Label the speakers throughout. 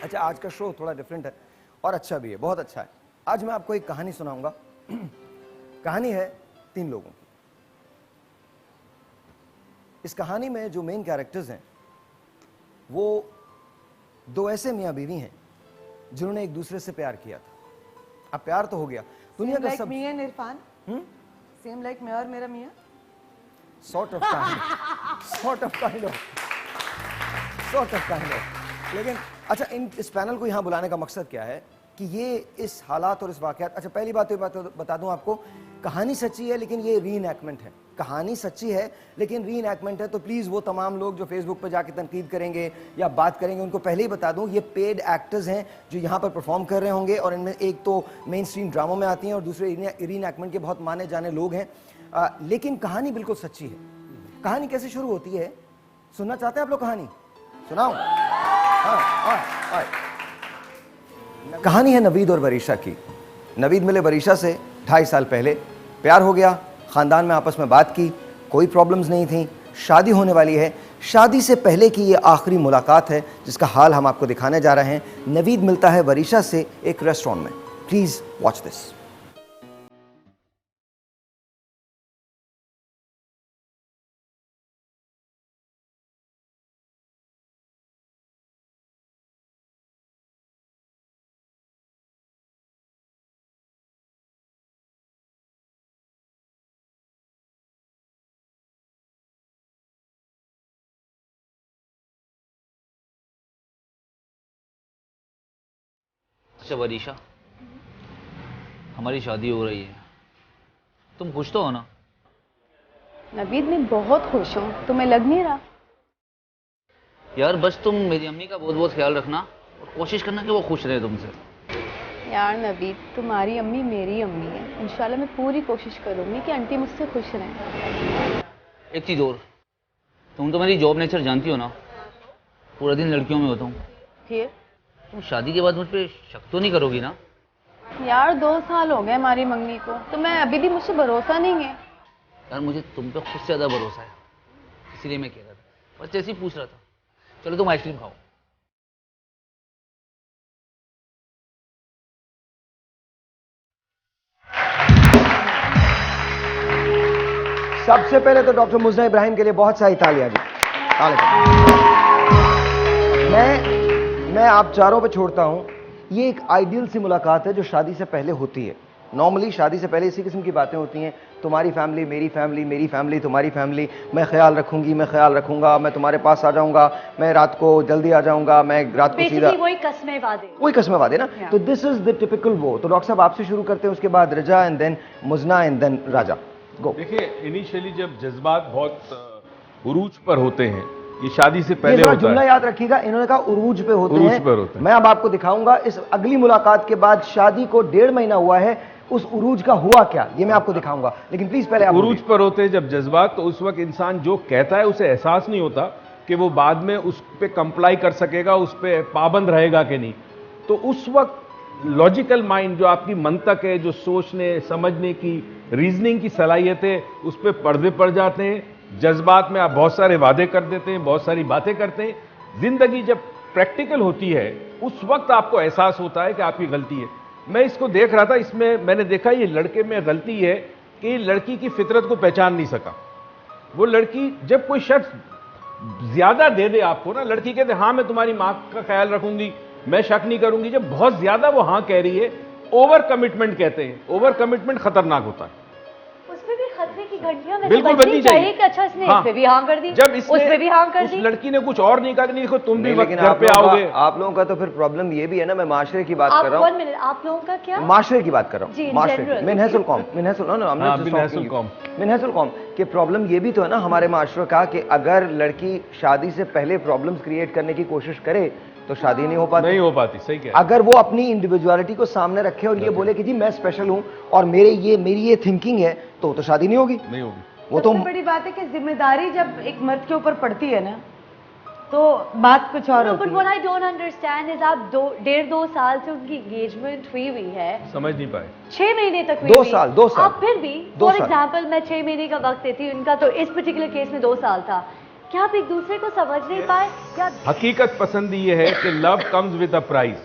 Speaker 1: अच्छा, आज का शो थोड़ा डिफरेंट है और अच्छा भी है, बहुत अच्छा है। आज मैं आपको एक कहानी सुनाऊंगा। कहानी है 3 लोगों की। इस कहानी में जो मेन कैरेक्टर्स हैं वो 2 ऐसे मियां बीवी हैं जिन्होंने एक दूसरे से प्यार किया था। अब प्यार तो हो गया, दुनिया का सब
Speaker 2: me and Irfan, same like मैं और मेरा मियां,
Speaker 1: सॉर्ट ऑफ काइंड ऑफ। लेकिन अच्छा, इस पैनल को यहाँ बुलाने का मकसद क्या है कि ये इस हालात और इस वाकयात। अच्छा, पहली बात तो बता दूं आपको, कहानी सच्ची है लेकिन ये रीइनैक्टमेंट है। कहानी सच्ची है लेकिन रीइनैक्टमेंट है, तो प्लीज वो तमाम लोग जो फेसबुक पर जाके तनकीद करेंगे या बात करेंगे उनको पहले ही बता दूं, ये पेड एक्टर्स हैं जो यहाँ पर परफॉर्म कर रहे होंगे और इनमें एक तो मेन स्ट्रीम ड्रामों में आती हैं और दूसरे रीइनैक्टमेंट के बहुत माने जाने लोग हैं। लेकिन कहानी बिल्कुल सच्ची है। कहानी कैसे शुरू होती है, सुनना चाहते हैं आप लोग? कहानी सुनाओ। कहानी है नवीद और वरीशा की। नवीद मिले वरीशा से 2.5 साल पहले, प्यार हो गया, खानदान में आपस में बात की, कोई प्रॉब्लम्स नहीं थी, शादी होने वाली है। शादी से पहले की ये आखिरी मुलाकात है जिसका हाल हम आपको दिखाने जा रहे हैं। नवीद मिलता है वरीशा से एक रेस्टोरेंट में। Please watch this.
Speaker 3: अच्छा वरीशा, हमारी शादी हो रही है, तुम खुश तो हो ना?
Speaker 4: नवीद, मैं बहुत खुश हूँ, तुम्हें लग नहीं रहा?
Speaker 3: यार बस तुम मेरी अम्मी का बहुत बहुत ख्याल रखना और कोशिश करना कि वो खुश रहे तुमसे।
Speaker 4: यार नवीद, तुम्हारी अम्मी मेरी अम्मी है। इंशाल्लाह मैं पूरी कोशिश करूंगी कि आंटी मुझसे खुश रहें।
Speaker 3: एक चीज़ और, तुम तो मेरी जॉब नेचर जानती हो ना, पूरा दिन लड़कियों में होता हूँ।
Speaker 4: फिर
Speaker 3: तुम शादी के बाद मुझ पर शक तो नहीं करोगी ना?
Speaker 4: यार 2 साल हो गए हमारी मंगनी को, तुम्हें अभी भी मुझसे भरोसा नहीं है?
Speaker 3: यार मुझे तुम पे खुद से ज़्यादा भरोसा है, इसीलिए मैं कह रहा था, बस जैसे ही पूछ रहा था। चलो तुम आइसक्रीम खाओ।
Speaker 1: सबसे पहले तो डॉक्टर मुज़ना इब्राहिम के लिए बहुत सारी तालियां जी। मैं आप चारों पे छोड़ता हूं। ये एक आइडियल सी मुलाकात है जो शादी से पहले होती है। नॉर्मली शादी से पहले इसी किस्म की बातें होती हैं, तुम्हारी फैमिली मेरी फैमिली, मेरी फैमिली तुम्हारी फैमिली, मैं ख्याल रखूंगी, मैं ख्याल रखूंगा, मैं तुम्हारे पास आ जाऊंगा, मैं रात को जल्दी आ जाऊंगा, मैं रात को सीधा, वही कस्में वादे ना। तो दिस इज द टिपिकल वो। तो डॉक्टर साहब आपसे शुरू करते हैं, उसके बाद रजा एंड देन मुज़ना एंड देन राजा। गो।
Speaker 5: देखिए, इनिशियली जब जज्बात बहुत उरूज पर होते हैं, ये शादी से पहले होता
Speaker 1: जुमला
Speaker 5: है।
Speaker 1: याद रखिएगा, इन्होंने कहा उरूज पे होते
Speaker 5: उरूज
Speaker 1: हैं।
Speaker 5: पर होते हैं।
Speaker 1: मैं अब आपको दिखाऊंगा इस अगली मुलाकात के बाद शादी को 1.5 महीना हुआ है, उस उरूज का हुआ क्या ये मैं आपको दिखाऊंगा। लेकिन प्लीज पहले आप
Speaker 5: उरूज पर होते हैं जब जज्बात, तो उस वक्त इंसान जो कहता है उसे एहसास नहीं होता कि वो बाद में उस पर कंप्लाई कर सकेगा, उस पर पाबंद रहेगा कि नहीं। तो उस वक्त लॉजिकल माइंड, जो आपकी मंतक है, जो सोचने समझने की रीजनिंग की सलाहियत है, उस पर पर्दे पड़ जाते हैं। जज्बात में आप बहुत सारे वादे कर देते हैं, बहुत सारी बातें करते हैं। जिंदगी जब प्रैक्टिकल होती है उस वक्त आपको एहसास होता है कि आपकी गलती है। मैं इसको देख रहा था, इसमें मैंने देखा ये लड़के में गलती है कि लड़की की फितरत को पहचान नहीं सका। वो लड़की, जब कोई शख्स ज्यादा दे दे आपको ना, लड़की कहते हाँ मैं तुम्हारी माँ का ख्याल रखूंगी, मैं शक नहीं करूंगी, जब बहुत ज्यादा वो हाँ कह रही है, ओवर कमिटमेंट कहते हैं। ओवर कमिटमेंट खतरनाक होता है।
Speaker 6: उसमें भी खतरे की घंटियां
Speaker 5: बिल्कुल बजनी चाहिए
Speaker 6: कि अच्छा इसने
Speaker 5: हाँ।
Speaker 6: इस पे भी हाँ कर दी,
Speaker 5: जब इसने
Speaker 6: उस पे भी हाँ कर
Speaker 5: उस
Speaker 6: दी।
Speaker 5: लड़की ने कुछ और नहीं कहा कि नहीं देखो तुम भी
Speaker 1: लेकिन
Speaker 5: घर पे आओगे।
Speaker 1: आप लोगों का तो फिर प्रॉब्लम ये भी है ना, मैं माशरे की बात कर रहा हूँ।
Speaker 6: आप लोगों का क्या?
Speaker 1: माशरे की बात कर रहा हूँ, माशरे की। मिनहसुल कौम, मिनहसुल कौम के प्रॉब्लम ये भी तो है ना हमारे माशरे का, कि अगर लड़की शादी से पहले प्रॉब्लम्स क्रिएट करने की कोशिश करे तो शादी नहीं हो पाती।
Speaker 5: सही कह।
Speaker 1: अगर वो अपनी इंडिविजुअलिटी को सामने रखे और ये बोले कि जी मैं स्पेशल हूं और मेरी ये थिंकिंग है, तो शादी नहीं होगी। वो तो
Speaker 2: बड़ी बात है कि जिम्मेदारी जब एक मर्द के ऊपर पड़ती है ना, तो बात कुछ और होती है।
Speaker 6: But what I don't understand is आप 1.5-2 साल से उनकी एंगेजमेंट हुई है,
Speaker 5: समझ नहीं पाए।
Speaker 6: 6 महीने तक हुई।
Speaker 1: 2 साल
Speaker 6: आप फिर भी, फॉर एग्जाम्पल मैं 6 महीने का वक्त देती हूँ, इनका तो इस पर्टिकुलर केस में 2 साल था। क्या आप एक दूसरे को समझ नहीं पाए या
Speaker 5: हकीकत पसंद ये है कि love comes with a price.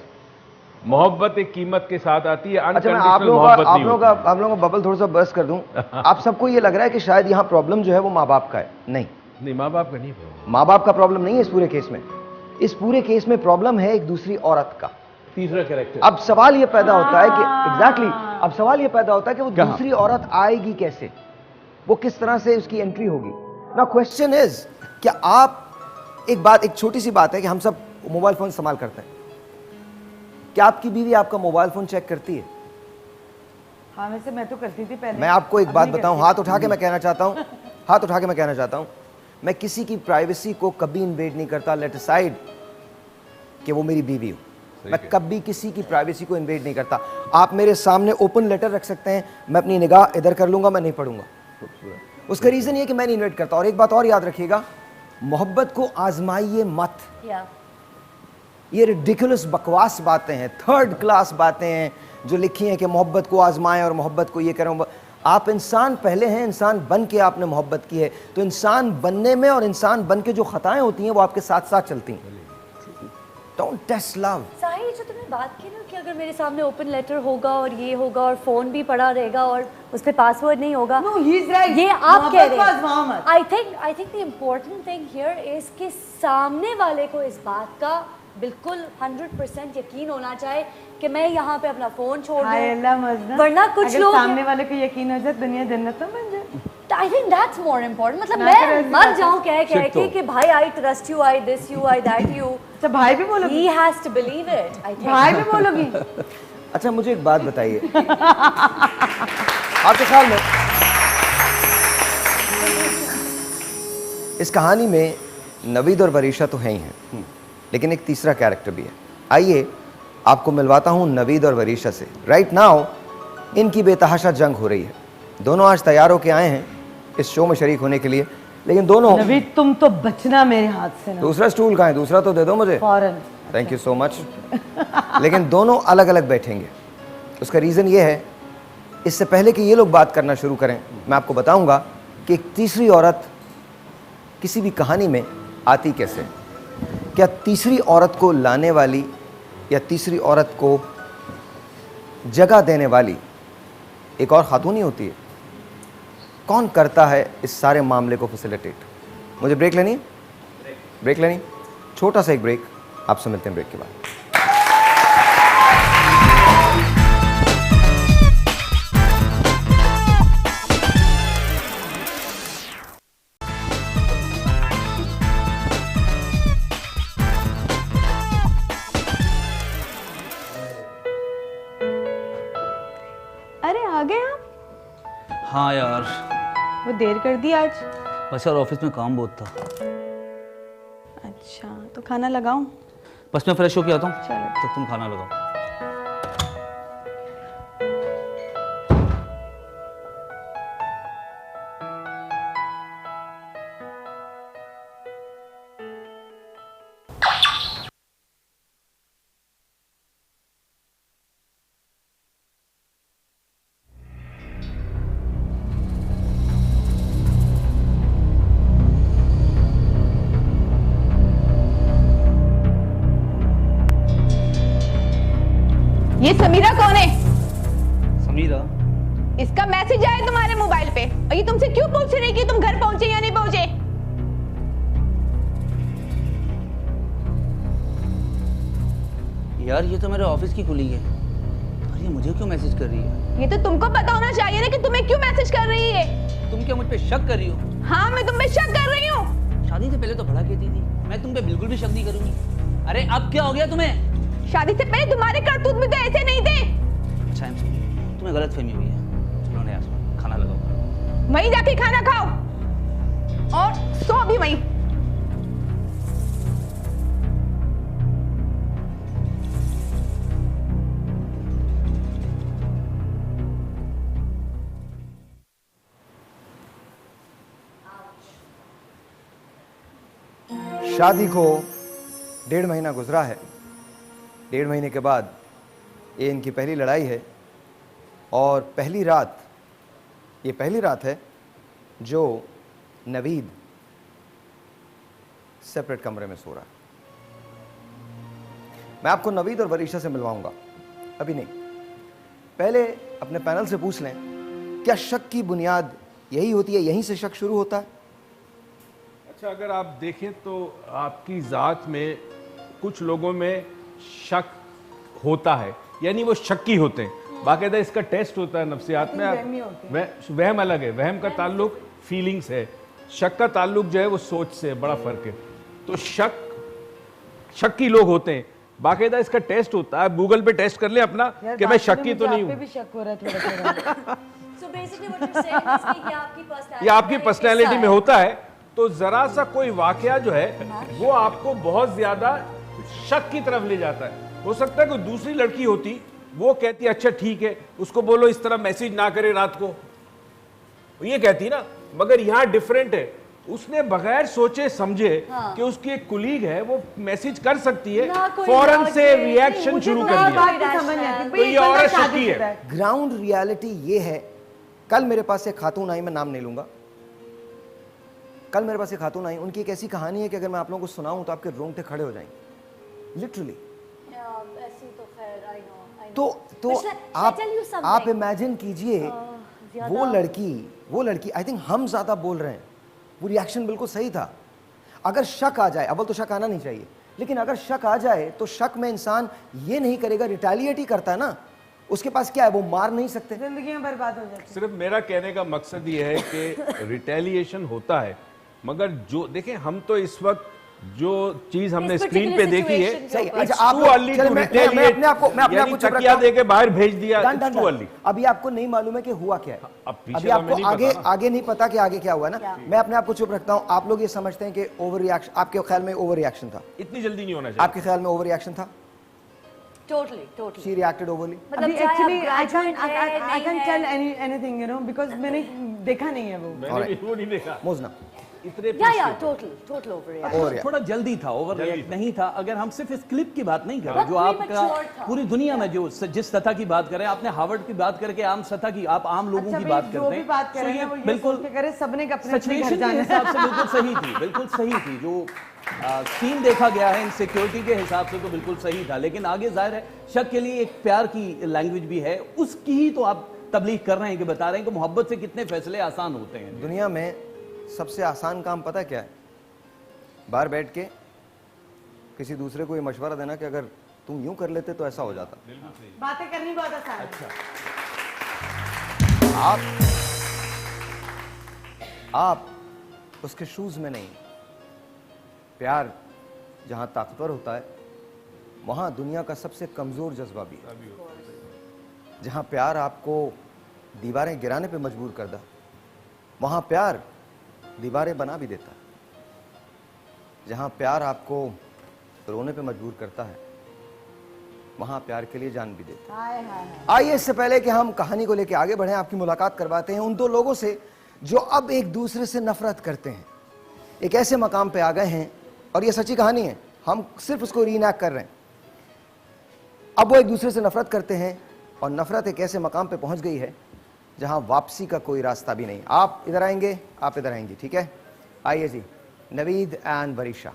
Speaker 5: मोहब्बत एक कीमत के साथ आती है,
Speaker 1: अच्छा, मैं
Speaker 5: अनकंडीशनल मोहब्बत नहीं होती।
Speaker 1: आप लोगों का बबल थोड़ा सा बर्स्ट कर दूं। आप सबको ये लग रहा है कि शायद यहाँ प्रॉब्लम जो है वो माँ बाप का है। नहीं,
Speaker 5: माँ बाप का नहीं प्रॉब्लम।
Speaker 1: माँ बाप का प्रॉब्लम नहीं है इस पूरे केस में। इस पूरे केस में प्रॉब्लम है एक दूसरी औरत का।
Speaker 5: तीसरा कैरेक्टर।
Speaker 1: अब सवाल ये पैदा होता है कि एग्जैक्टली अब सवाल ये पैदा होता है कि वो दूसरी औरत आएगी कैसे, वो किस तरह से उसकी एंट्री होगी। ना क्वेश्चन इज, क्या आप एक छोटी सी बात है कि हम सब मोबाइल फोन इस्तेमाल करते हैं, क्या आपकी बीवी आपका मोबाइल फोन चेक करती है?
Speaker 2: हाँ, वैसे मैं तो करती थी पहले।
Speaker 1: मैं आपको एक
Speaker 2: अब
Speaker 1: बात
Speaker 2: नहीं
Speaker 1: बताऊं,
Speaker 2: करती।
Speaker 1: हाथ उठा के मैं कहना चाहता हूं, मैं किसी की प्राइवेसी को कभी इन्वेड नहीं करता। लेट असाइड कि वो मेरी बीवी हो, मैं कभी किसी की प्राइवेसी को इन्वेड नहीं करता। आप मेरे सामने ओपन लेटर रख सकते हैं, मैं अपनी निगाह इधर कर लूंगा, मैं नहीं पढ़ूंगा। उसका रीजन ये कि मैं नहीं इन्वेड करता। और एक बात और याद रखिएगा, मोहब्बत को आजमाइए मत। ये रिडिकुलस बकवास बातें हैं, थर्ड क्लास बातें हैं जो लिखी हैं कि मोहब्बत को आजमाएं और मोहब्बत को ये करें। आप इंसान पहले हैं, इंसान बन के आपने मोहब्बत की है, तो इंसान बनने में और इंसान बन के जो खताएं होती हैं वो आपके साथ साथ चलती हैं। Don't test love.
Speaker 6: साहिल, जो तुमने बात की ना कि अगर मेरे सामने ओपन लेटर होगा और ये होगा और फोन भी पड़ा रहेगा और उस पे पासवर्ड नहीं होगा,
Speaker 2: No, he's right.
Speaker 6: ये आप कह रहे
Speaker 2: आजमाओ मत।
Speaker 6: हैं। I think the important thing here is कि सामने वाले को इस बात का बिल्कुल 100% यकीन होना चाहिए कि मैं यहाँ पे अपना फोन छोड़
Speaker 2: हाय
Speaker 6: दूं,
Speaker 2: अल्लाह मजदा।
Speaker 6: वरना कुछ
Speaker 2: अगर
Speaker 6: लोग
Speaker 2: सामने वाले को यकीन हो जाए दुनिया जन्नत में बन जाए।
Speaker 6: I think that's more important. मतलब
Speaker 2: मैं तो
Speaker 6: मैं
Speaker 2: ऐसी
Speaker 6: मर
Speaker 2: बात-
Speaker 6: जाऊं कह के कि भाई I trust you, I this you, I that you.
Speaker 2: अच्छा, भाई भी बोलोगी?
Speaker 6: He has to believe it. I think
Speaker 2: भाई भी बोलोगी?
Speaker 1: अच्छा, मुझे एक बात बताइए, आपके ख्याल में इस कहानी में नवीद और वरीशा तो है ही हैं, लेकिन एक तीसरा कैरेक्टर भी है। आइए आपको मिलवाता हूं नवीद और वरीशा से। राइट नाउ इनकी बेतहाशा जंग हो रही है। दोनों आज तैयार होके आए हैं इस शो में शरीक होने के लिए, लेकिन दोनों।
Speaker 2: नवीद, तुम तो बचना मेरे हाथ से ना।
Speaker 1: दूसरा स्टूल कहाँ है? दूसरा तो दे दो मुझे।
Speaker 2: फौरन।
Speaker 1: Thank you so much. लेकिन दोनों अलग अलग बैठेंगे। उसका रीज़न ये है, इससे पहले कि ये लोग बात करना शुरू करें, मैं आपको बताऊंगा कि एक तीसरी औरत किसी भी कहानी में आती कैसे। क्या तीसरी औरत को लाने वाली या तीसरी औरत को जगह देने वाली एक और खातून ही होती है? कौन करता है इस सारे मामले को फैसिलिटेट? मुझे ब्रेक लेनी है, ब्रेक लेनी, छोटा सा एक ब्रेक। आपसे मिलते हैं ब्रेक के बाद।
Speaker 4: अरे आ गए आप?
Speaker 3: हाँ यार,
Speaker 4: वो देर कर दी आज।
Speaker 3: बस यार ऑफिस में काम बहुत था।
Speaker 4: अच्छा, तो खाना लगाऊं?
Speaker 3: बस मैं फ्रेश होके आता हूँ,
Speaker 4: चलो।
Speaker 3: तब तुम खाना लगाओ।
Speaker 7: ये समीरा कौन है?
Speaker 3: समीरा?
Speaker 7: इसका मैसेज आया तुम्हारे मोबाइल पे और ये तुमसे क्यों पूछ रही कि तुम घर पहुंचे या नहीं पहुंचे?
Speaker 3: यार ये तो मेरे ऑफिस की कुली है, और ये मुझे क्यों मैसेज कर रही है?
Speaker 7: ये तो तुमको पता होना चाहिए ना कि तुम्हें क्यों मैसेज कर रही है।
Speaker 3: तुम क्या मुझ पे शक कर रही हो?
Speaker 7: हाँ, मैं तुम पे शक कर रही हूँ।
Speaker 3: शादी से पहले तो भड़ा कहती थी, मैं तुम पे बिल्कुल भी शक नहीं करूंगी। अरे अब क्या हो गया तुम्हें?
Speaker 7: शादी से पहले तुम्हारे करतूत भी तो ऐसे नहीं थे।
Speaker 3: अच्छा तुम्हें गलत फहमी हुई है। चलो ना यार, खाना लगाओ।
Speaker 7: वहीं जाके खाना खाओ और सो भी वहीं।
Speaker 1: शादी को 1.5 महीना गुजरा है। 1.5 महीने के बाद ये इनकी पहली लड़ाई है, और पहली रात, ये पहली रात है जो नवीद सेपरेट कमरे में सो रहा है। मैं आपको नवीद और वरीशा से मिलवाऊंगा, अभी नहीं, पहले अपने पैनल से पूछ लें क्या शक की बुनियाद यही होती है, यहीं से शक शुरू होता है?
Speaker 5: अच्छा, अगर आप देखें तो आपकी ज़ात में कुछ लोगों में शक होता है, यानी वो शक्की होते हैं, बाकायदा इसका टेस्ट होता है नफ्सियात में। वहम अलग है, वहम का ताल्लुक फीलिंग्स है, शक का ताल्लुक जो है वो सोच से, बड़ा फर्क है। तो शक्की लोग होते हैं, बाकायदा इसका टेस्ट होता है। गूगल पे टेस्ट कर ले अपना कि मैं शक्की तो नहीं हूँ।
Speaker 2: भी शक हो रहा है थोड़ा।
Speaker 6: So basically what you're saying is कि
Speaker 5: ये आपकी पर्सनैलिटी में होता है। तो जरा सा कोई वाकया जो है वो आपको बहुत ज्यादा शक की तरफ ले जाता है। हो सकता है कोई दूसरी लड़की होती, वो कहती अच्छा ठीक है, उसको बोलो इस तरह मैसेज ना करे रात को, ये कहती ना, मगर यहाँ डिफरेंट है। उसने बगैर सोचे समझे कि उसकी एक कुलीग है, वो मैसेज कर सकती है, फौरन से रिएक्शन शुरू कर दिया, तो ये और शक्की है।
Speaker 1: ग्राउंड रियलिटी ये है, कल मेरे पास एक खातून आई, मैं नाम नहीं लूंगा, कल मेरे पास एक खातून आई, उनकी एक ऐसी कहानी है कि अगर मैं आप लोगों को सुनाऊं तो आपके रोंगटे खड़े हो जाएंगे, लिटरली। तो आप इमेजिन कीजिए वो लड़की आई थिंक हम ज्यादा बोल रहे हैं, वो रिएक्शन बिल्कुल सही था। अगर शक आ जाए, अव्वल तो शक आना नहीं चाहिए, लेकिन अगर शक आ जाए तो शक में इंसान ये नहीं करेगा, रिटेलिएट ही करता है ना। उसके पास क्या है, वो मार नहीं सकते,
Speaker 2: जिंदगी में बर्बाद हो जाती।
Speaker 5: सिर्फ मेरा कहने का मकसद ये है कि रिटेलिएशन होता है, मगर जो देखें, हम तो इस वक्त जो चीज हमने स्क्रीन पे देखी है,
Speaker 1: सही।
Speaker 5: अच्छा, आप मैं अपने आपको तकिया देके बाहर भेज दिया,
Speaker 1: अभी आपको नहीं मालूम है कि हुआ क्या है, अभी आपको आगे नहीं पता कि आगे क्या हुआ ना। मैं अपने आप को चुप रखता हूं। आप लोग ये समझते हैं कि ओवर रिएक्शन, आपके ख्याल में ओवर रिएक्शन था?
Speaker 5: इतनी जल्दी नहीं होना चाहिए।
Speaker 1: आपके ख्याल में ओवर रिएक्शन था?
Speaker 6: Totally.
Speaker 1: She reacted overly.
Speaker 2: अभी actually I can't tell anything, you know, because मैंने देखा नहीं है वो।
Speaker 5: मैंने वो नहीं देखा।
Speaker 1: मोजना
Speaker 5: इतने
Speaker 6: total overreaction.
Speaker 8: थोड़ा जल्दी था, ओवर रिएक्ट नहीं था। अगर हम सिर्फ इस क्लिप की बात नहीं कर रहे, जो आपका पूरी दुनिया में जो जिस सतह की बात करें, आपने हार्वर्ड की बात करके आम सतह की, आप आम लोगों की बात करते हैं,
Speaker 2: बात कर रहे हैं, बिल्कुल सबने अपने
Speaker 8: सिचुएशन के हिसाब से बिल्कुल सही थी, बिल्कुल सही थी। जो सीन देखा गया है इनसिक्योरिटी के हिसाब से तो बिल्कुल सही था, लेकिन आगे जाहिर है शक के लिए एक प्यार की लैंग्वेज भी है, उसकी ही तो आप तबलीग कर रहे हैं कि बता रहे हैं कि मोहब्बत से कितने फैसले आसान होते हैं।
Speaker 1: दुनिया में सबसे आसान काम पता क्या है? बाहर बैठ के किसी दूसरे को ये मशवरा देना कि अगर तुम यूं कर लेते तो ऐसा हो जाता।
Speaker 2: बातें करनी बहुत आसान है।
Speaker 1: अच्छा, आप उसके शूज में नहीं। प्यार जहां ताकतवर होता है, वहां दुनिया का सबसे कमजोर जज्बा भी है। जहां प्यार आपको दीवारें गिराने पे मजबूर कर दे, वहां प्यार दीवारें बना भी देता है। जहां प्यार आपको रोने पे मजबूर करता है, वहां प्यार के लिए जान भी देता है। आइए, इससे पहले कि हम कहानी को लेकर आगे बढ़ें, आपकी मुलाकात करवाते हैं उन दो लोगों से जो अब एक दूसरे से नफरत करते हैं। एक ऐसे मकाम पे आ गए हैं, और ये सच्ची कहानी है, हम सिर्फ उसको रीनैक्ट कर रहे हैं। अब वो एक दूसरे से नफरत करते हैं, और नफरत एक ऐसे मकाम पे पहुंच गई है जहां वापसी का कोई रास्ता भी नहीं। आप इधर आएंगे, आप इधर आएंगी, ठीक है? आइए जी, नवीद एंड वरीशा।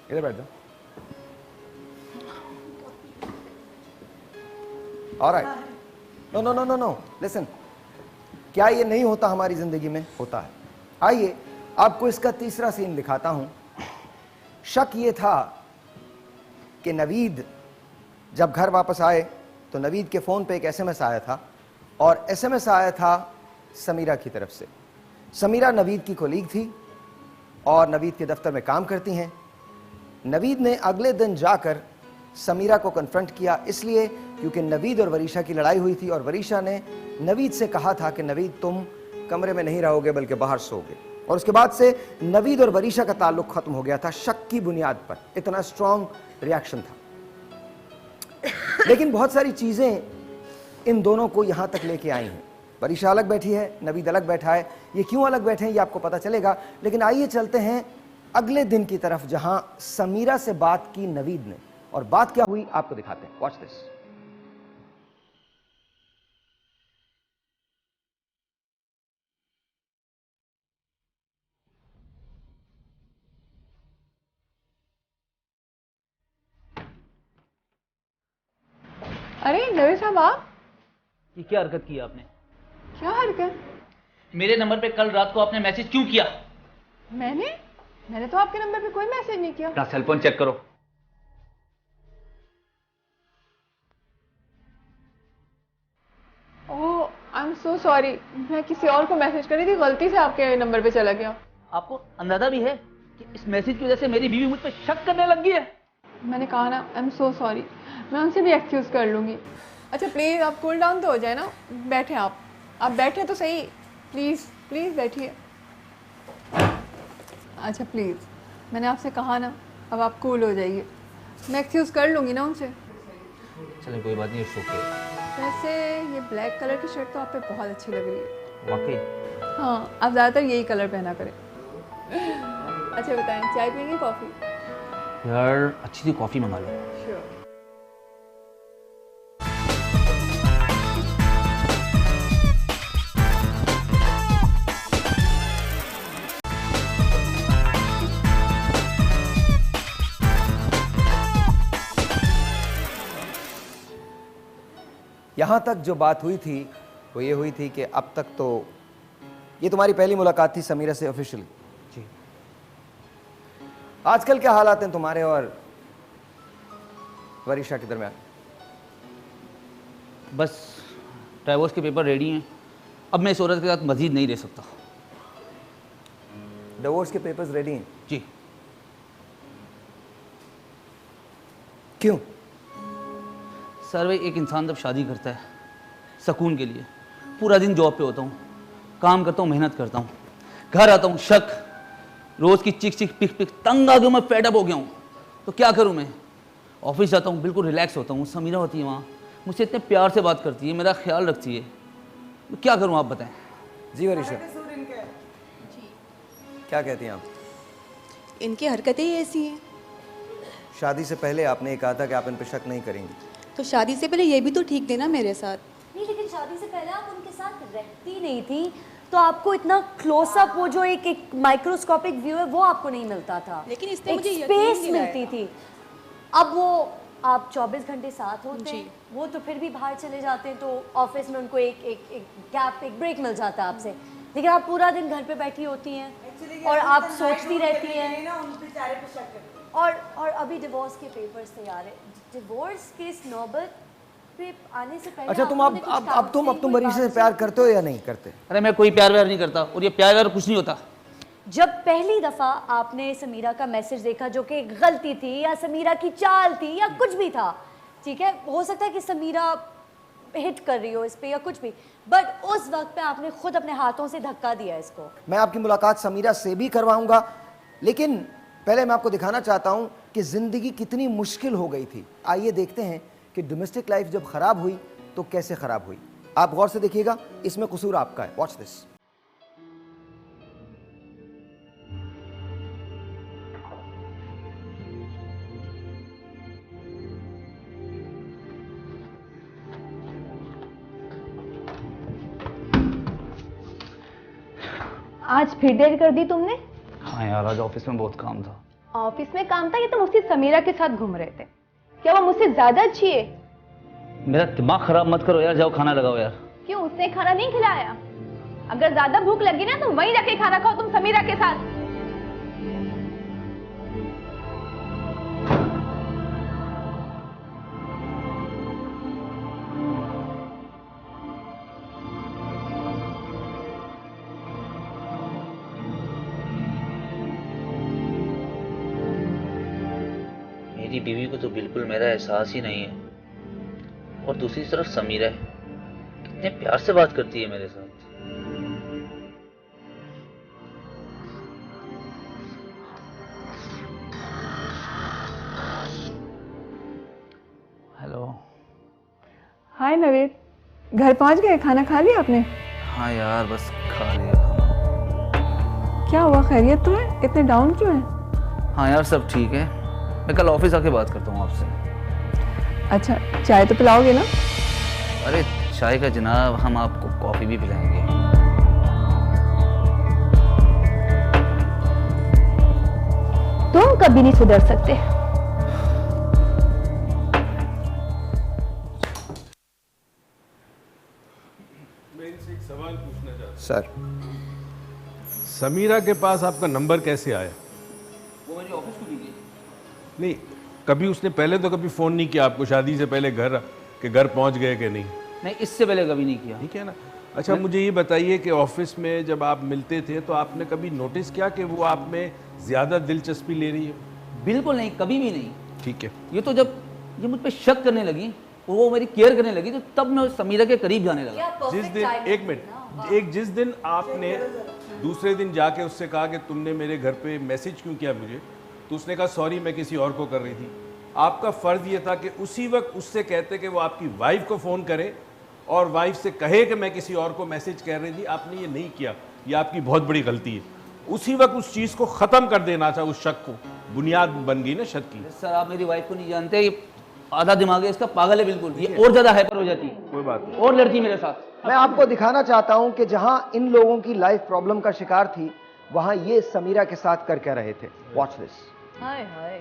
Speaker 1: इधर बैठ जाओ। Alright, no no no no no, listen, क्या ये नहीं होता हमारी जिंदगी में? होता है। आइए आपको इसका तीसरा सीन दिखाता हूं। शक ये था कि नवीद जब घर वापस आए तो नवीद के फोन पे एक एसएमएस आया था, और एसएमएस आया था समीरा की तरफ से। समीरा नवीद की कोलीग थी और नवीद के दफ्तर में काम करती हैं। नवीद ने अगले दिन जाकर समीरा को कन्फ्रंट किया, इसलिए क्योंकि नवीद और वरीशा की लड़ाई हुई थी, और वरीशा ने नवीद से कहा था कि नवीद तुम कमरे में नहीं रहोगे बल्कि बाहर सोओगे। और उसके बाद से नवीद और वरीशा का ताल्लुक खत्म हो गया था, शक की बुनियाद पर। इतना स्ट्रॉन्ग रिएक्शन था। लेकिन बहुत सारी चीजें इन दोनों को यहां तक लेके आई हैं। वरीशा अलग बैठी है, नवीद अलग बैठा है। ये क्यों अलग बैठे हैं ये आपको पता चलेगा, लेकिन आइए चलते हैं अगले दिन की तरफ जहां समीरा से बात की नवीद ने, और बात क्या हुई आपको दिखाते हैं। Watch this.
Speaker 4: अरे नवीद साहब आप,
Speaker 3: ये क्या हरकत की आपने?
Speaker 4: क्या हरकत?
Speaker 3: मेरे नंबर पे कल रात को आपने मैसेज क्यों किया?
Speaker 4: मैंने तो आपके नंबर पे कोई मैसेज नहीं किया।
Speaker 3: अपना सेलफोन चेक करो।
Speaker 4: ओह आई एम सो सॉरी, मैं किसी और को मैसेज कर रही थी, गलती से आपके नंबर पे चला गया।
Speaker 3: आपको अंदाजा भी है कि इस मैसेज की वजह से मेरी बीवी मुझ पर शक करने लग गई है?
Speaker 4: मैंने कहा ना, आई एम सो सॉरी, मैं उनसे भी एक्सक्यूज कर लूंगी। अच्छा प्लीज आप कूल डाउन तो हो जाए ना, बैठे आप बैठे तो सही, प्लीज प्लीज बैठिए। अच्छा प्लीज, मैंने आपसे कहा ना, अब आप कूल हो जाइए, मैं एक्सक्यूज कर लूंगी ना उनसे।
Speaker 3: चलिए कोई बात नहीं, इट्स ओके।
Speaker 4: वैसे ये ब्लैक कलर की शर्ट तो आप पे बहुत अच्छी लग रही है।
Speaker 3: वाकई?
Speaker 4: हाँ, आप ज़्यादातर यही कलर पहना करें। अच्छा बताएं, चाय पियेंगे कॉफ़ी?
Speaker 3: यार अच्छी सी कॉफी मंगा लो।
Speaker 4: श्योर।
Speaker 1: यहां तक जो बात हुई थी वो ये हुई थी कि अब तक तो ये तुम्हारी पहली मुलाकात थी समीरा से ऑफिशियली।
Speaker 3: जी।
Speaker 1: आजकल क्या हालात हैं तुम्हारे और वरीशा के दरमियान?
Speaker 3: बस डाइवोर्स के पेपर रेडी हैं, अब मैं इस औरत के साथ मजीद नहीं रह सकता।
Speaker 1: डिवोर्स के पेपर्स रेडी हैं?
Speaker 3: जी।
Speaker 1: क्यों?
Speaker 3: सर भाई, एक इंसान जब शादी करता है सुकून के लिए, पूरा दिन जॉब पे होता हूँ, काम करता हूँ, मेहनत करता हूँ, घर आता हूँ शक, रोज़ की चिक चिक पिक पिक, तंग आ गया, मैं फेडअप हो गया हूँ। तो क्या करूँ मैं? ऑफिस जाता हूँ, बिल्कुल रिलैक्स होता हूँ, समीरा होती है वहाँ, मुझसे इतने प्यार से बात करती है, मेरा ख्याल रखती है, तो क्या करूँ आप बताएं?
Speaker 1: जी वरीशा, क्या कहती हैं आप?
Speaker 9: इनकी हरकतें ही ऐसी हैं।
Speaker 1: शादी से पहले आपने ये कहा था कि आप इन पर शक नहीं करेंगी,
Speaker 9: तो शादी से पहले ये भी तो ठीक थे ना मेरे साथ।
Speaker 6: नहीं, लेकिन शादी से पहले आप उनके साथ रहती नहीं थी, तो आपको इतना क्लोजअप, वो जो एक माइक्रोस्कोपिक व्यू है वो आपको नहीं मिलता था,
Speaker 9: लेकिन इसने
Speaker 6: एक
Speaker 9: मुझे यकीन
Speaker 6: स्पेस
Speaker 9: दिलाया।
Speaker 6: मिलती थी। अब वो आप 24 घंटे साथ होते हैं, वो तो फिर भी बाहर चले जाते हैं, तो ऑफिस में उनको एक गैप, एक ब्रेक मिल जाता है आपसे, लेकिन आप पूरा दिन घर पे बैठी होती हैं और आप सोचती रहती हैं, और अभी डिवोर्स के पेपर्स तैयार है, डिवोर्स के इस नौबत पे आने से पहले।
Speaker 1: अच्छा तुम वरीशा से प्यार करते हो या नहीं करते?
Speaker 3: अरे मैं कोई प्यार व्यार नहीं करता, और ये प्यार व्यार कुछ नहीं होता।
Speaker 6: जब पहली दफा आपने समीरा का मैसेज देखा, जो कि गलती थी या समीरा की चाल थी या कुछ भी था, ठीक है, हो सकता है कि समीरा हिट कर रही हो इस पे या कुछ भी, बट उस वक्त पे आपने खुद अपने हाथों से धक्का दिया इसको।
Speaker 1: मैं आपकी मुलाकात समीरा से भी करवाऊंगा, लेकिन पहले मैं आपको दिखाना चाहता हूं कि जिंदगी कितनी मुश्किल हो गई थी। आइए देखते हैं कि डोमेस्टिक लाइफ जब खराब हुई तो कैसे खराब हुई। आप गौर से देखिएगा, इसमें कसूर आपका है। Watch this.
Speaker 4: आज फिर देर कर दी तुमने?
Speaker 3: हाँ यार, आज ऑफिस में बहुत काम था।
Speaker 4: ऑफिस में काम था कि तुम उसी समीरा के साथ घूम रहे थे? क्या वो मुझसे ज्यादा अच्छी है?
Speaker 3: मेरा दिमाग खराब मत करो यार, जाओ खाना लगाओ यार।
Speaker 4: क्यों, उसने खाना नहीं खिलाया? अगर ज्यादा भूख लगी ना तो वहीं जाके खाना खाओ तुम समीरा के साथ।
Speaker 3: मेरी बीवी को तो बिल्कुल मेरा एहसास ही नहीं है, और दूसरी तरफ समीरा है, कितने प्यार से बात करती है मेरे साथ। हेलो।
Speaker 4: हाय नवीद, घर पहुंच गए? खाना खा लिया आपने?
Speaker 3: हाँ यार, बस खा लिया खाना।
Speaker 4: क्या हुआ, खैरियत तो है? इतने डाउन क्यों है?
Speaker 3: हाँ यार सब ठीक है, मैं कल ऑफिस आके बात करता हूँ आपसे।
Speaker 4: अच्छा, चाय तो पिलाओगे ना?
Speaker 3: अरे चाय का जनाब, हम आपको कॉफ़ी भी पिलाएंगे।
Speaker 7: तुम कभी नहीं सुधर सकते।
Speaker 5: मैं इनसे एक सवाल पूछना चाहता
Speaker 1: सर,
Speaker 5: हूं। समीरा के पास आपका नंबर कैसे आया?
Speaker 3: वो मेरे ऑफिस को दी गई।
Speaker 5: नहीं, कभी उसने पहले तो कभी फोन नहीं किया आपको शादी से पहले घर के घर पहुंच गए कि नहीं?
Speaker 3: नहीं, इससे पहले कभी नहीं किया।
Speaker 5: ठीक है ना। अच्छा, मुझे ये बताइए कि ऑफिस में जब आप मिलते थे तो आपने कभी नोटिस किया कि वो आप में ज्यादा दिलचस्पी ले रही है?
Speaker 3: बिल्कुल नहीं, कभी भी नहीं।
Speaker 5: ठीक है।
Speaker 3: ये तो जब ये मुझ पे शक करने लगी, वो मेरी केयर करने लगी, तो तब मैं समीरा के करीब जाने लगा।
Speaker 5: जिस दिन, एक मिनट, जिस दिन आपने दूसरे दिन जाके उससे कहा कि तुमने मेरे घर पे मैसेज क्यों किया मुझे, तो उसने कहा सॉरी मैं किसी और को कर रही थी। आपका फर्ज ये था कि उसी वक्त उससे कहते कि वो आपकी वाइफ को फोन करे और वाइफ से कहे कि मैं किसी और को मैसेज कर रही थी। आपने ये नहीं किया, ये आपकी बहुत बड़ी गलती है। उसी वक्त उस चीज को खत्म कर देना था, उस शक को। बुनियाद बन गई ना शक की।
Speaker 3: सर आप मेरी वाइफ को नहीं जानते, ये आधा दिमाग है इसका, पागल है बिल्कुल। ये और ज्यादा हाइपर हो जाती है,
Speaker 5: कोई बात नहीं।
Speaker 3: और लड़ती मेरे साथ।
Speaker 1: मैं आपको दिखाना चाहता हूं कि जहां इन लोगों की लाइफ प्रॉब्लम का शिकार थी, वहां ये समीरा के साथ कर क्या रहे थे। Watch this.
Speaker 6: Hi hi.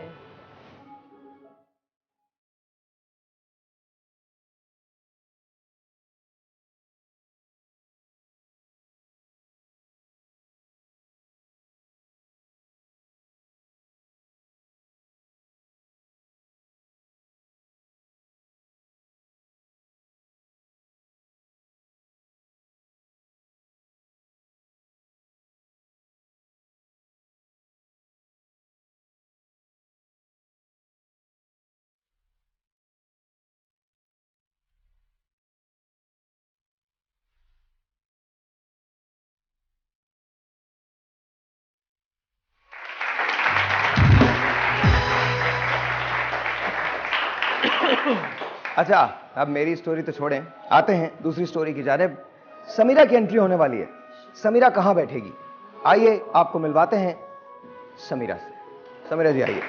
Speaker 1: अच्छा, अब मेरी स्टोरी तो छोड़ें, आते हैं दूसरी स्टोरी की जानिब। समीरा की एंट्री होने वाली है। समीरा कहां बैठेगी, आइए आपको मिलवाते हैं समीरा से। समीरा जी आइए।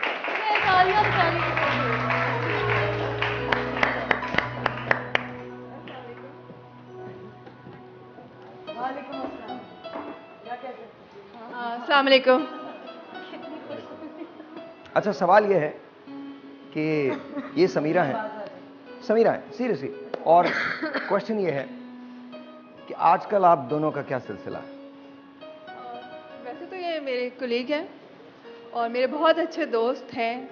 Speaker 4: अस्सलाम वालेकुम।
Speaker 1: अच्छा, सवाल यह है कि ये समीरा है, सीरियसली। और क्वेश्चन ये है कि आजकल आप दोनों का क्या सिलसिला है?
Speaker 4: वैसे तो ये मेरे कोलीग हैं और मेरे बहुत अच्छे दोस्त हैं,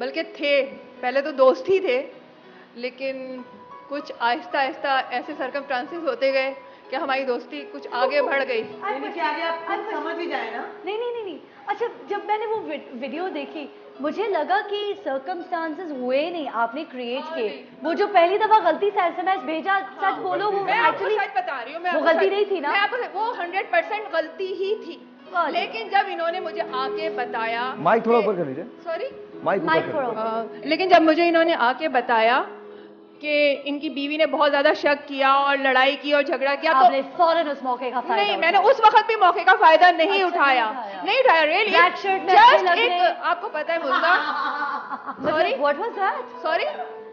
Speaker 4: बल्कि थे, पहले तो दोस्त ही थे, लेकिन कुछ आहिस्ता आहिस्ता ऐसे सर्कमस्टांसेस होते गए कि हमारी दोस्ती कुछ आगे बढ़ गई।
Speaker 2: समझ ही जाए ना।
Speaker 6: नहीं। अच्छा, जब मैंने वो वीडियो देखी, मुझे लगा कि सर्कमस्टांसेस हुए नहीं, आपने क्रिएट किए। वो जो पहली दफा गलती से एसएमएस भेजा, सच बोलो, वो
Speaker 4: मैं आपको
Speaker 6: एक्चुअली
Speaker 4: सच बता रही हूँ,
Speaker 6: वो गलती नहीं थी ना?
Speaker 4: मैं आपको वो 100% गलती ही थी। लेकिन जब इन्होंने मुझे आके बताया,
Speaker 1: माइक थोड़ा ऊपर कर लीजिए।
Speaker 4: सॉरी,
Speaker 1: माइक
Speaker 6: थोड़ा
Speaker 1: ऊपर।
Speaker 4: लेकिन जब मुझे इन्होंने आके बताया कि इनकी बीवी ने बहुत ज्यादा शक किया और लड़ाई की और झगड़ा किया,
Speaker 6: आपने फौरन उस मौके का फायदा
Speaker 4: नहीं, मैंने उस वक्त भी मौके का फायदा नहीं उठाया। रियली।
Speaker 6: ब्लैक शर्ट में अच्छे लग रहे हैं।
Speaker 4: आपको पता है मुल्ला, sorry,
Speaker 6: what was that?
Speaker 4: Sorry,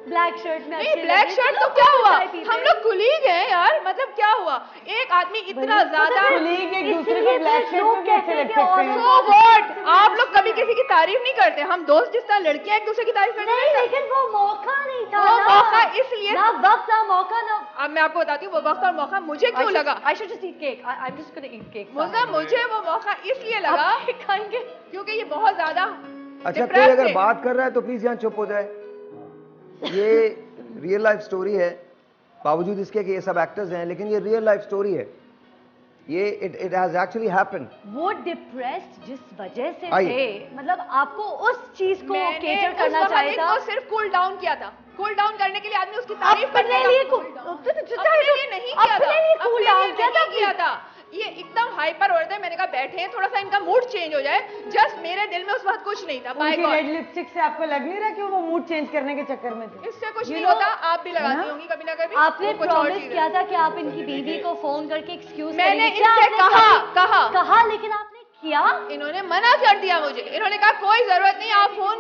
Speaker 6: black shirt में
Speaker 4: नहीं, ब्लैक शर्ट तो क्या हुआ, हम लोग कुलीग हैं यार, मतलब क्या हुआ, एक आदमी इतना ज्यादा
Speaker 2: कुलीग एक दूसरे को ब्लैक शर्ट में भी अच्छे लग सकते हैं।
Speaker 4: So what? आप लोग कभी किसी की तारीफ नहीं करते, हम दोस्त जिस तरह लड़कियां एक दूसरे की तारीफ करते
Speaker 6: नहीं,
Speaker 4: हैं।
Speaker 6: लेकिन वो मौका नहीं था
Speaker 4: वो
Speaker 6: ना।
Speaker 4: मौका इसलिए
Speaker 6: ना वक्त ना मौका ना।
Speaker 4: अब मैं आपको बताती हूँ वो वक्त और मौका मुझे क्यों लगा।
Speaker 6: I should just eat cake. I'm just gonna eat cake.
Speaker 4: मुझे वो मौका इसलिए लगा
Speaker 6: आप खाएंगे?
Speaker 4: क्योंकि ये बहुत ज्यादा
Speaker 1: अच्छा, कोई अगर बात कर रहा है तो प्लीज यहाँ चुप हो जाए। ये रियल लाइफ स्टोरी है, बावजूद इसके कि ये सब एक्टर्स हैं, लेकिन ये रियल लाइफ स्टोरी है। ये इट हैज एक्चुअली हैपेंड।
Speaker 6: वो डिप्रेस्ड जिस वजह से थे, मतलब आपको उस चीज को केटर करना चाहिए था।
Speaker 4: सिर्फ कूल डाउन किया था। कूल डाउन करने के लिए आदमी उसकी तारीफ
Speaker 6: अपने लिए
Speaker 4: नहीं किया था। ये एकदम हाइपर हो रहे थे, मैंने कहा बैठे थोड़ा सा इनका मूड चेंज हो जाए। जस्ट मेरे दिल में उस वक्त कुछ नहीं था।
Speaker 2: उनकी रेड लिपस्टिक से आपको लग नहीं रहा कि वो मूड चेंज करने के चक्कर में थे?
Speaker 4: इससे कुछ नहीं होता, आप भी लगाती होंगी कभी ना कभी।
Speaker 6: आपने प्रॉमिस किया था कि आप इनकी बीवी को फोन करके एक्सक्यूज
Speaker 4: मैंने इनसे कहा,
Speaker 6: लेकिन आपने किया?
Speaker 4: इन्होंने मना कर दिया मुझे, इन्होंने कहा कोई जरूरत नहीं, आप फोन।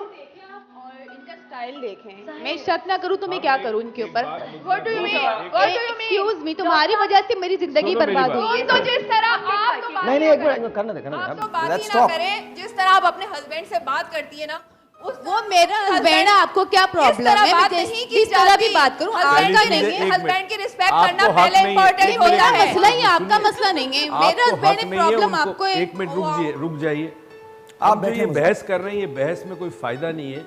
Speaker 4: और इनका स्टाइल देखें, मैं शक ना करूं तो मैं क्या करूं इनके ऊपर। What do you mean? What do you mean? Excuse me, तुम्हारी वजह से मेरी जिंदगी बर्बाद हुई है। तो जिस तरह आप तो
Speaker 1: नहीं एक मिनट करने दे
Speaker 4: आप तो बात
Speaker 1: लेट्स
Speaker 4: ही ना
Speaker 1: टॉक।
Speaker 4: करें, जिस तरह आप अपने हस्बैंड से बात करती है ना,
Speaker 7: वो मेरा हस्बैंड है, आपको क्या प्रॉब्लम है? मैं जिस तरह भी बात करूं, आपका नहीं है।
Speaker 4: हस्बैंड की रिस्पेक्ट
Speaker 5: आपको
Speaker 4: करना
Speaker 5: हक
Speaker 4: पहले
Speaker 5: नहीं है।
Speaker 4: इम्पोर्टेंट होता
Speaker 7: मेरा
Speaker 4: है।
Speaker 7: मसला ही आपका मसला नहीं है, मेरा
Speaker 5: आपको
Speaker 7: हस्बैंड
Speaker 5: हक
Speaker 7: है,
Speaker 5: नहीं है,
Speaker 7: प्रॉब्लम
Speaker 5: उनको-
Speaker 7: आपको है।
Speaker 5: एक मिनट रुक जाइए।
Speaker 1: आप
Speaker 5: अब जो ये
Speaker 1: बैठिए मुझे।
Speaker 5: बहस कर रहे हैं, ये बहस में कोई फायदा नहीं है,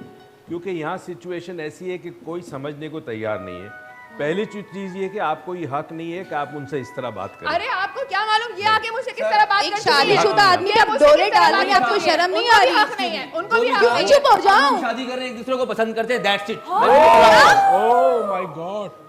Speaker 5: क्योंकि यहाँ सिचुएशन ऐसी है कि कोई समझने को तैयार नहीं है। पहली चीज ये कि आपको ये हक नहीं है कि आप उनसे इस तरह बात करें।
Speaker 4: अरे आपको क्या मालूम ये आके मुझसे किस तरह बात
Speaker 7: एक
Speaker 4: करती है?
Speaker 7: शादीशुदा आदमी पे आप डोरे डाल रहे हैं, आपको शर्म नहीं आ रही?
Speaker 4: हक नहीं है, उनको भी हक
Speaker 3: क्यों
Speaker 4: नहीं है।
Speaker 7: चुप हो जाओ।
Speaker 3: हम शादी कर रहे हैं, एक दूसरे को पसंद करते हैं, that's it.
Speaker 5: Oh my God.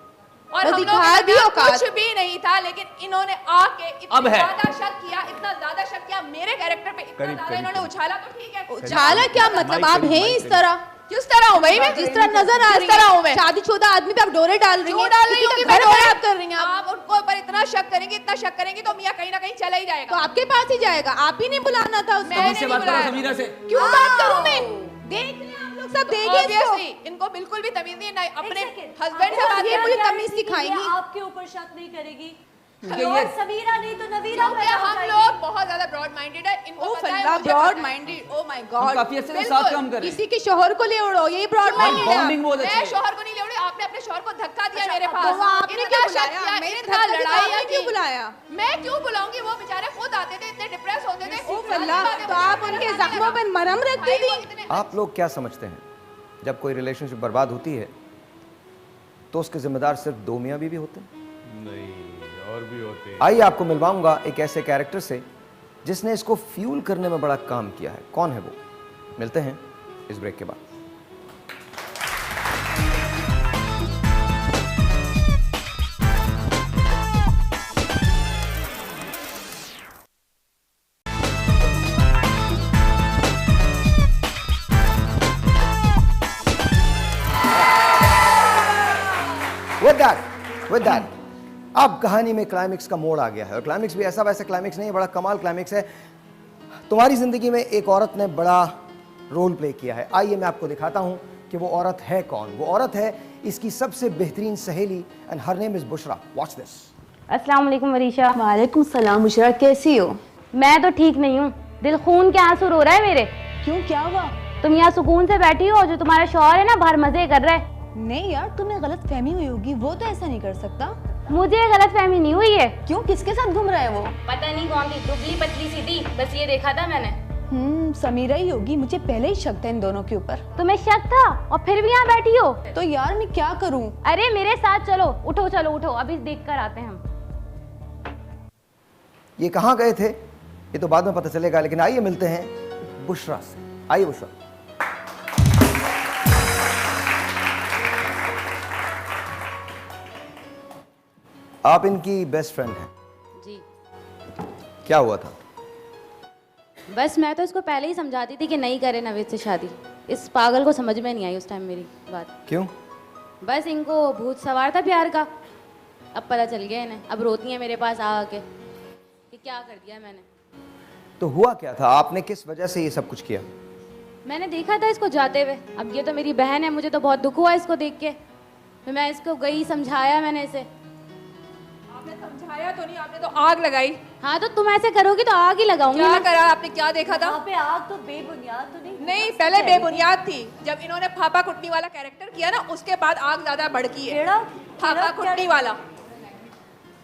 Speaker 4: और
Speaker 7: बस
Speaker 4: हम
Speaker 7: दिखा
Speaker 4: लोगों
Speaker 7: दी
Speaker 4: ने
Speaker 7: औकात।
Speaker 4: कुछ भी नहीं था, लेकिन इन्होंने आके
Speaker 3: अब
Speaker 4: इतना
Speaker 3: है।
Speaker 4: ज्यादा शक किया, इतना ज्यादा शक किया मेरे कैरेक्टर पे, इतना
Speaker 5: करीब,
Speaker 4: ज्यादा
Speaker 5: करीब,
Speaker 4: इन्होंने
Speaker 5: करीब।
Speaker 4: उछाला। तो ठीक है,
Speaker 7: उछाला क्या मतलब? आप हैं इस तरह,
Speaker 4: किस तरह हूँ भाई मैं?
Speaker 7: जिस तरह नजर आ रही
Speaker 4: किस तरह हूँ मैं?
Speaker 7: है, शादीशुदा आदमी पे आप डोरे डाल रही
Speaker 4: क्यों
Speaker 7: हैं।
Speaker 4: डाल रही
Speaker 7: किसी
Speaker 4: हूँ
Speaker 7: का
Speaker 4: कि
Speaker 7: घर
Speaker 4: मैं
Speaker 7: खराब कर रही हैं आप।
Speaker 4: आप उनको ऊपर इतना शक करेंगे, इतना शक करेंगे तो मियाँ कहीं ना कहीं चला ही
Speaker 7: तो
Speaker 4: जाएगा।
Speaker 7: आपके पास ही जाएगा, आप ही नहीं बुलाना था उसको।
Speaker 4: मैंने
Speaker 3: मुझसे
Speaker 4: नहीं
Speaker 3: बात करो
Speaker 4: बुलाया।
Speaker 3: समीरा से।
Speaker 7: क्यों बात करूं मैं? देख लें आप लोग सब, देखें इसको।
Speaker 4: Obviously, इनको बिल्कुल भी तमीज नहीं है, अपने हस्बैंड से बात
Speaker 7: ये
Speaker 4: करना।
Speaker 7: मुझे तमीज सिखाएंगी।
Speaker 6: ये आपके ऊपर शक नहीं करेगी।
Speaker 3: क्योंकि
Speaker 6: और
Speaker 3: ये-
Speaker 6: समीरा नहीं तो नवीरा
Speaker 4: क्योंकि
Speaker 6: पैदा हो
Speaker 4: हम
Speaker 6: जाएगी।
Speaker 4: लोग बहुत ज्यादा ब्रॉड माइंडेड है, इनको
Speaker 7: ओ
Speaker 4: पता है,
Speaker 7: फल्ला,
Speaker 4: मुझे
Speaker 7: ब्रॉड
Speaker 4: पता है।
Speaker 7: माइंडेड, ओ माय
Speaker 3: हम
Speaker 7: गॉड।
Speaker 3: काफी अच्छे से
Speaker 4: बिल्कुल।
Speaker 3: साथ काम कर रहे हैं।
Speaker 7: किसी के शोहर को ले उड़ो, यही ब्रॉड माइंडेड है।
Speaker 3: बॉन्डिंग बहुत अच्छी
Speaker 4: मैं
Speaker 3: है।
Speaker 4: शोहर को नहीं ले उड़ी, आपने अपने शोहर को धक्का दिया मेरे
Speaker 7: तो
Speaker 4: पास।
Speaker 7: वो आपने
Speaker 4: इतना
Speaker 7: क्यों
Speaker 4: शक
Speaker 7: बुलाया?
Speaker 4: किया,
Speaker 7: मैंने
Speaker 4: इतना
Speaker 7: धक्का दिया,
Speaker 4: लड़ाई
Speaker 7: आपने क्यों बुलाया?
Speaker 4: मैं क्यों बुलाऊंगी? वो बेचारे खुद आते थे, इतने डिप्रेस होते थे।
Speaker 7: ओ फल्ला, तो आप उनके जख्मों पर मरहम रखती थी।
Speaker 1: आप लोग क्या समझते हैं जब कोई रिलेशनशिप बर्बाद होती है तो उसके जिम्मेदार सिर्फ दो मियाँ बीवी होते हैं?
Speaker 5: नहीं, और भी होते हैं।
Speaker 1: आइए आपको मिलवाऊंगा एक ऐसे कैरेक्टर से जिसने इसको फ्यूल करने में बड़ा काम किया है। कौन है वो? मिलते हैं इस ब्रेक के बाद। With that, अब कहानी में क्लाइमेक्स का मोड़ आ गया है, और क्लाइमेक्स भी ऐसा वैसा क्लाइमेक्स नहीं है, बड़ा कमाल क्लाइमेक्स है। तुम्हारी जिंदगी में एक औरत ने बड़ा रोल प्ले किया है। आइए मैं आपको दिखाता हूं कि वो औरत है कौन। वो औरत है इसकी सबसे बेहतरीन सहेली, and her name is Bushra. Watch this.
Speaker 2: अस्सलाम वालेकुम वरीशा।
Speaker 9: वालेकुम सलाम मुशरा, कैसी हो?
Speaker 2: मैं तो ठीक नहीं हूँ, दिल खून के आंसू रो रहा है मेरे।
Speaker 9: क्यों, क्या हुआ?
Speaker 2: तुम यहाँ सुकून से बैठी हो, जो तुम्हारा शौहर है ना बाहर मजे कर रहा है।
Speaker 9: नहीं यार, तुम्हें गलत फहमी हुई होगी, वो तो ऐसा नहीं कर सकता।
Speaker 2: मुझे गलत फहमी नहीं हुई है।
Speaker 9: क्यों, किसके साथ घूम रहा है वो?
Speaker 2: पता नहीं कौन थी, दुबली पतली सी थी, बस ये देखा था मैंने।
Speaker 9: समीरा ही होगी, मुझे पहले ही शक था इन दोनों के ऊपर।
Speaker 2: तुम्हें शक था और फिर भी यहाँ बैठी हो?
Speaker 9: तो यार मैं क्या करूं?
Speaker 2: अरे मेरे साथ चलो, उठो चलो उठो, अभी देख कर आते हैं हम।
Speaker 1: ये कहाँ गए थे ये तो बाद में पता चलेगा, लेकिन आइए मिलते हैं बुशरा से। आइए बुशरा। आप इनकी बेस्ट फ्रेंड हैं।
Speaker 2: जी।
Speaker 1: क्या हुआ था?
Speaker 2: बस मैं तो इसको पहले ही समझाती थी कि नहीं करे नवेद से शादी। इस पागल को समझ में नहीं आई उस टाइम मेरी बात।
Speaker 1: क्यों?
Speaker 2: बस इनको भूत सवार था प्यार का, अब पता चल गया इन्हें। अब रोती है मेरे पास आके कि क्या कर दिया मैंने।
Speaker 1: तो हुआ क्या था? आपने किस वजह से ये सब कुछ किया?
Speaker 2: मैंने देखा था इसको जाते हुए। अब ये तो मेरी बहन है, मुझे तो बहुत दुख हुआ इसको देख के। फिर मैं इसको गई, समझाया मैंने इसे।
Speaker 4: आपने समझाया तो नहीं, आपने तो आग लगाई।
Speaker 2: हाँ तो तुम ऐसे करोगी तो आग ही लगाऊंगी
Speaker 4: क्या
Speaker 2: मैं।
Speaker 4: करा आपने? क्या देखा था?
Speaker 6: वहाँ पे आग तो बेबुनियाद तो नहीं?
Speaker 4: नहीं, पहले बेबुनियाद थी। जब इन्होंने फापा कुटनी वाला कैरेक्टर किया ना, उसके बाद आग ज्यादा भड़की है।
Speaker 6: केड़ा?
Speaker 4: फापा कुटनी वाला।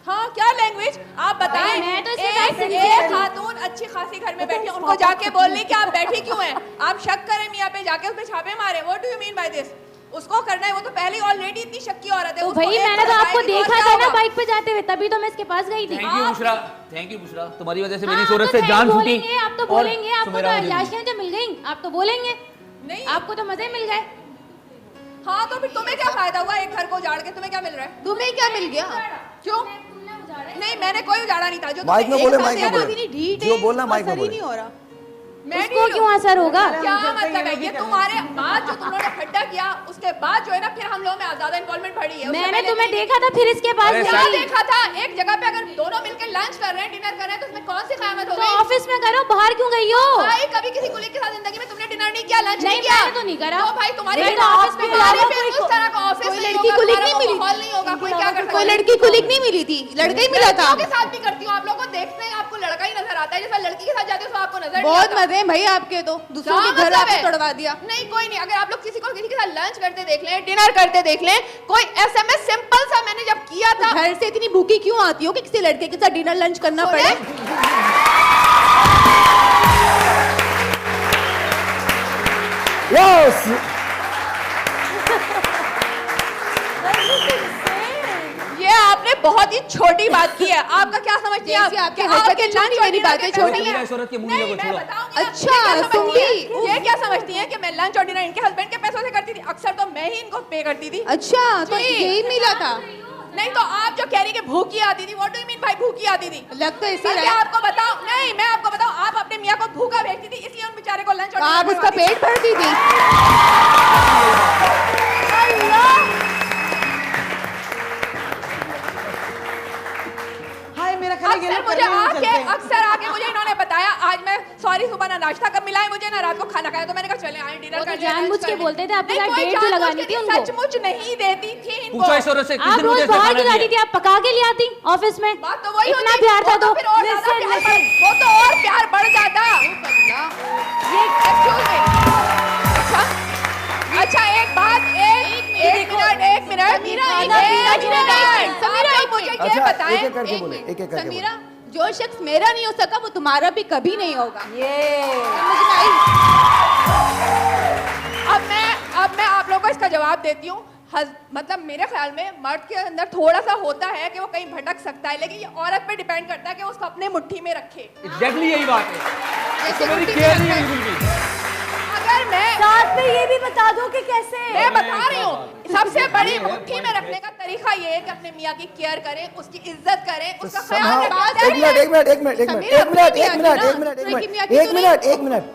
Speaker 4: हाँ, क्या लैंग्वेज आप बताएं।
Speaker 2: मैं तो इसके
Speaker 4: एक
Speaker 2: साथ sincere हूँ।
Speaker 4: खातून अच्छी खासी घर में बैठी है, उनको जाके बोलने कि आप बैठी क्यों हैं? आप शक करें मियाँ पे, जाके उस पे छापे मारे। What do you mean by this? उसको करना है, वो तो पहले ऑलरेडी इतनी शक्की औरत है।
Speaker 2: तो
Speaker 4: उसको
Speaker 2: भाई
Speaker 4: एक
Speaker 2: मैंने तो
Speaker 4: बार
Speaker 2: आपको
Speaker 4: बताएगी तो
Speaker 2: देखा
Speaker 4: क्या
Speaker 2: था ना
Speaker 4: होगा?
Speaker 2: बाइक पे जाते हुए, तभी तो मैं इसके पास गई थी।
Speaker 3: Thank you Bushra, thank you Bushra. तुम्हारी वजह से मेरी
Speaker 2: हाँ,
Speaker 3: सूरत
Speaker 2: तो
Speaker 3: से जान
Speaker 2: thank
Speaker 3: छूटी।
Speaker 2: बोलेंगे, आप तो
Speaker 3: और
Speaker 2: बोलेंगे, आपको
Speaker 3: सुमेरा
Speaker 2: तो
Speaker 3: मुझे मिली।
Speaker 2: लाशियां जो मिल गई, आप तो बोलेंगे।
Speaker 4: नहीं,
Speaker 2: आपको तो मजे मिल गए।
Speaker 4: हाँ तो फिर तुम्हें क्या फायदा हुआ एक घर को उजाड़ के? तुम्हें क्या मिल रहा है?
Speaker 7: तुम्हें क्या मिल गया?
Speaker 4: क्यों? नहीं, मैंने कोई उजाड़ा नहीं था। जो
Speaker 1: माइक में
Speaker 4: तुमने
Speaker 1: बोले,
Speaker 4: एक
Speaker 1: माइक
Speaker 4: साथ
Speaker 1: में
Speaker 4: किया ना,
Speaker 1: बोले।
Speaker 7: अभी नहीं, ढीठ
Speaker 1: जो
Speaker 7: है,
Speaker 1: बोलना
Speaker 7: इसको
Speaker 1: माइक में
Speaker 7: असर ही
Speaker 1: बोले।
Speaker 7: नहीं हो रहा।
Speaker 4: मैं
Speaker 2: उसको क्यों असर होगा?
Speaker 4: क्या मतलब है? ये तुम्हारे बाद जो तुमने खड्डा किया, उसके उसके बाद जो है ना फिर हम लोगों में ज्यादा इन्वॉल्वमेंट बढ़ी है।
Speaker 2: मैंने तुम्हें देखा था फिर इसके बाद
Speaker 3: अरे
Speaker 4: क्या
Speaker 2: नहीं।
Speaker 4: देखा था? एक जगह पे अगर दोनों मिलकर लंच कर रहे हैं, डिनर कर रहे हैं, तो उसमें कौन सी क़यामत हो
Speaker 2: तो
Speaker 4: गई?
Speaker 2: ऑफिस में करो, बाहर क्यों गई हो?
Speaker 4: भाई कभी किसी कुलीग के साथ जिंदगी में तुमने डिनर नहीं किया, लंच
Speaker 2: नहीं,
Speaker 4: किया?
Speaker 2: मैंने तो नहीं करा।
Speaker 4: तो भाई तुम्हारी
Speaker 2: मैं
Speaker 4: भी
Speaker 2: तो
Speaker 4: ऑफिस
Speaker 2: ऑफिस
Speaker 4: में
Speaker 2: में
Speaker 4: हमारी
Speaker 2: अलावा
Speaker 4: भी
Speaker 2: कोई
Speaker 4: उस तरह का ऑफिस
Speaker 7: कोई
Speaker 4: नहीं
Speaker 7: लड़की
Speaker 4: होगा,
Speaker 7: कुलीग
Speaker 4: तुम्हारा
Speaker 7: नहीं
Speaker 4: वो
Speaker 7: मिली
Speaker 4: माहौल नहीं होगा, कोई क्या कर सकता
Speaker 7: कोई
Speaker 4: है?
Speaker 7: लड़की कुलीग नहीं मिली थी, लड़का ही मिला था।
Speaker 4: लड़कियों के साथ भी करती हूँ, आप लोगों को देखते हैं आपको लड़का ही नजर आता है, जैसे लड़की के साथ जाते हो तो आपको नजर नहीं
Speaker 7: बहुत
Speaker 4: आता।
Speaker 7: मजे हैं भाई आपके, तो दूसरों
Speaker 4: क्या
Speaker 7: के घर
Speaker 4: मतलब
Speaker 7: आपने
Speaker 4: है?
Speaker 7: तोड़वा दिया।
Speaker 4: नहीं कोई नहीं, अगर आप लोग किसी के साथ लंच करते देख लें, डिनर करते देख लें, कोई एसएमएस सिंपल सा मैंने जब किया था।
Speaker 7: घर से इतनी भूखी क्यों आती हो कि किसी लड़के के साथ डिनर लंच करना
Speaker 4: सुने?
Speaker 7: पड़े?
Speaker 1: यस
Speaker 4: ये आपने बहुत ही छोटी बात की है। आपका क्या समझती हैं आप?
Speaker 7: जैसी आपकी
Speaker 4: कि
Speaker 7: हरकतें
Speaker 4: आपके
Speaker 7: छोटी,
Speaker 4: लंच और
Speaker 7: मेरी
Speaker 4: डिनर
Speaker 7: बातें
Speaker 4: के
Speaker 7: छोटी
Speaker 4: पैसे
Speaker 7: हैं।
Speaker 4: हैं।
Speaker 3: शोहरत के मुंह
Speaker 4: नहीं,
Speaker 3: लगे,
Speaker 4: मैं
Speaker 3: छोड़ो।
Speaker 4: बताऊंगी ना।
Speaker 7: अच्छा,
Speaker 4: ये क्या समझती हैं?
Speaker 7: समझी।
Speaker 4: ये क्या समझती हैं कि मैं लंच और डिनर इनके हस्बैंड के पैसों से करती थी? अक्सर तो मैं ही इनको पे करती थी।
Speaker 7: अच्छा, तो
Speaker 4: जी।
Speaker 7: यही मिला था।
Speaker 4: नहीं तो आप जो कह रही कि भूखी आती थी, व्हाट डू यू मीन भाई भूखी आती थी?
Speaker 7: लग तो ऐसे
Speaker 4: बल्कि
Speaker 7: रहा है।
Speaker 4: आपको बताऊं, नहीं मैं आपको बताऊं, आप अपने मियां को भूखा भेजती थी, इसलिए उन बेचारे को लंच और
Speaker 7: आप
Speaker 4: डिनर
Speaker 7: उसका
Speaker 4: करवाती थी।
Speaker 7: पेट भरती थी।
Speaker 10: हाय मेरा ख्याल है ये लोग
Speaker 4: अक्सर आके मुझे इन्होंने बताया, आज मैं सॉरी सुबह ना नाश्ता कब मिला है मुझे ना रात को खाना खाया, तो मैंने कहा चले आए डिनर
Speaker 2: वो तो
Speaker 4: कर लिया,
Speaker 2: जानबूझ
Speaker 4: लंच
Speaker 2: के
Speaker 4: कर लिया।
Speaker 2: बोलते थे, आपके
Speaker 4: नहीं,
Speaker 2: साथ
Speaker 4: कोई
Speaker 2: डेट तो
Speaker 4: जानबूझ
Speaker 2: लगानी
Speaker 4: के
Speaker 2: थी
Speaker 4: नहीं,
Speaker 2: उनको।
Speaker 4: सचमुच नहीं देती थी इनको।
Speaker 3: पूछो इस औरत से किस
Speaker 2: आप
Speaker 3: दिन
Speaker 2: रोज
Speaker 3: मुझे
Speaker 2: बाहर
Speaker 3: खाना
Speaker 2: क्यों
Speaker 3: दिया?
Speaker 2: जाती थी? आप पका के ले आती ऑफिस में?
Speaker 4: बात तो वही
Speaker 2: इतना
Speaker 4: होती,
Speaker 2: प्यार था
Speaker 4: वो
Speaker 2: तो
Speaker 4: फिर और ज्यादा प्यार बढ़- वो तो और प्यार बढ़ जाता। ये excuse me। अच्छा एक बात, एक मिनट
Speaker 7: समीरा,
Speaker 4: एक
Speaker 7: एक
Speaker 4: मिनट,
Speaker 7: मिनट।
Speaker 4: समीरा मुझे ये
Speaker 1: अच्छा
Speaker 4: बताएं,
Speaker 1: एक एक करके
Speaker 4: एक
Speaker 1: बोले,
Speaker 4: मिनट।
Speaker 1: एक एक करके
Speaker 7: समीरा,
Speaker 1: बोले।
Speaker 7: जो शख्स मेरा नहीं हो सका वो तुम्हारा भी कभी नहीं होगा।
Speaker 6: ये
Speaker 7: समझ में आई?
Speaker 4: अब मैं आप लोगों को इसका जवाब देती हूँ। मतलब मेरे ख्याल में मर्द के अंदर थोड़ा सा होता है कि वो कहीं भटक सकता है, लेकिन ये औरत पे डिपेंड करता है कि वो उसको अपने मुट्ठी में रखे।
Speaker 3: एग्जैक्टली यही बात है। इसको मेरी केयर नहीं है बिल्कुल भी।
Speaker 4: अगर मैं
Speaker 6: साथ में ये भी बता दो कि कैसे।
Speaker 4: मैं बता रही हूँ, सबसे बड़ी मुट्ठी में रखने का तरीका ये है कि अपने मियाँ की केयर करें, उसकी इज्जत करें, उसका ख्याल रखें।
Speaker 1: एक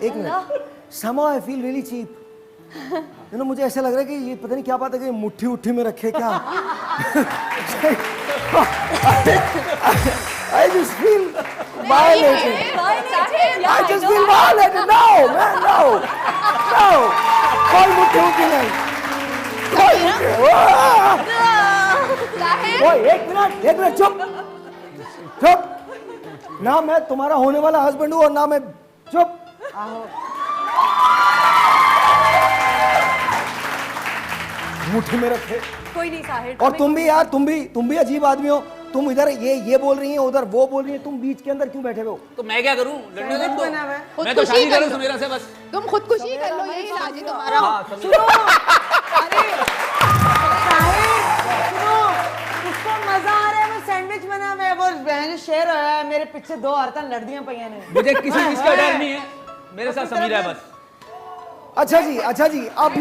Speaker 1: minute somehow I feel really cheap. You know, मुझे ऐसा लग रहा है कि ये पता नहीं क्या बात है कि मुट्ठी उट्ठी में रखे क्या। I just feel violated. I just feel violated. No, man, no. कोई मुट्ठी उट्ठी नहीं। कोई मुट्ठी। ओए एक मिनट चुप। ना मैं तुम्हारा होने वाला हस्बैंड हूँ और ना मैं चुप। मुट्ठी में रखे।
Speaker 6: कोई नहीं साहिर।
Speaker 1: और तुम भी यार, तुम भी अजीब आदमी हो। तुम इधर ये बोल रही हैं, उधर वो बोल रही हैं, तुम बीच के अंदर क्यों बैठे हुए हो?
Speaker 3: तो मैं क्या करूं? लड़ने दो
Speaker 10: बना हुआ है।
Speaker 3: उनको। मैं तो शादी करूं समीरा से बस।
Speaker 7: तुम खुदकुशी कर लो, यही इलाज है तुम्हारा।
Speaker 3: हाँ,
Speaker 10: सुनो उसको मजा आ रहा है, वो सैंडविच बना हुआ है, वो बहन शेर होया है, मेरे पीछे दो औरतें लड़दियां पईयां ने।
Speaker 3: मुझे किसी चीज का डर नहीं है, मेरे साथ समीरा है बस।
Speaker 1: अच्छा जी अब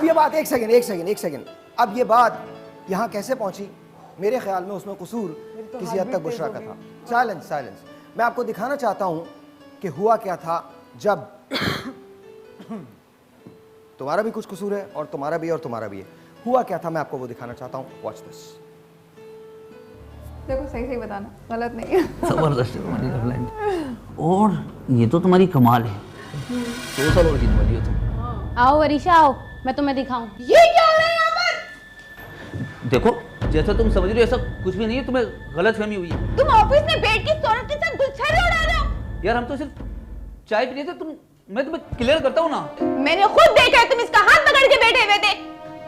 Speaker 1: ये बात एक सेकंड। अब ये बात यहाँ कैसे पहुंची? मेरे ख्याल में उसमें कसूर किसी हद तक बुशरा का था। साइलेंस। मैं आपको दिखाना चाहता हूं कि हुआ क्या था जब तुम्हारा भी कुछ कसूर है और तुम्हारा भी है। हुआ क्या था मैं आपको वो दिखाना चाहता हूं। Watch this.
Speaker 4: देखो सही बताना, गलत नहीं है।
Speaker 3: जबरदस्त है तुम्हारी लव लाइन। और ये तो तुम्हारी कमाल है। 2 साल और जीने वाली हो तुम।
Speaker 2: आओ वरीशा, आओ, मैं तुम्हें दिखाऊं।
Speaker 4: ये क्या हो रहा है यहाँ पर?
Speaker 3: देखो जैसा तुम समझ रही हो ऐसा कुछ भी नहीं है, तुम्हें गलतफहमी हुई है।
Speaker 7: तुम ऑफिस में बैठ के औरत के साथ गुलछर्रे उड़ा रहे हो।
Speaker 3: यार हम तो सिर्फ चाय पी रहे थे। मैं तुम्हें क्लियर करता हूँ ना।
Speaker 7: मैंने खुद देखा है, तुम इसका हाथ पकड़ के बैठे हुए थे।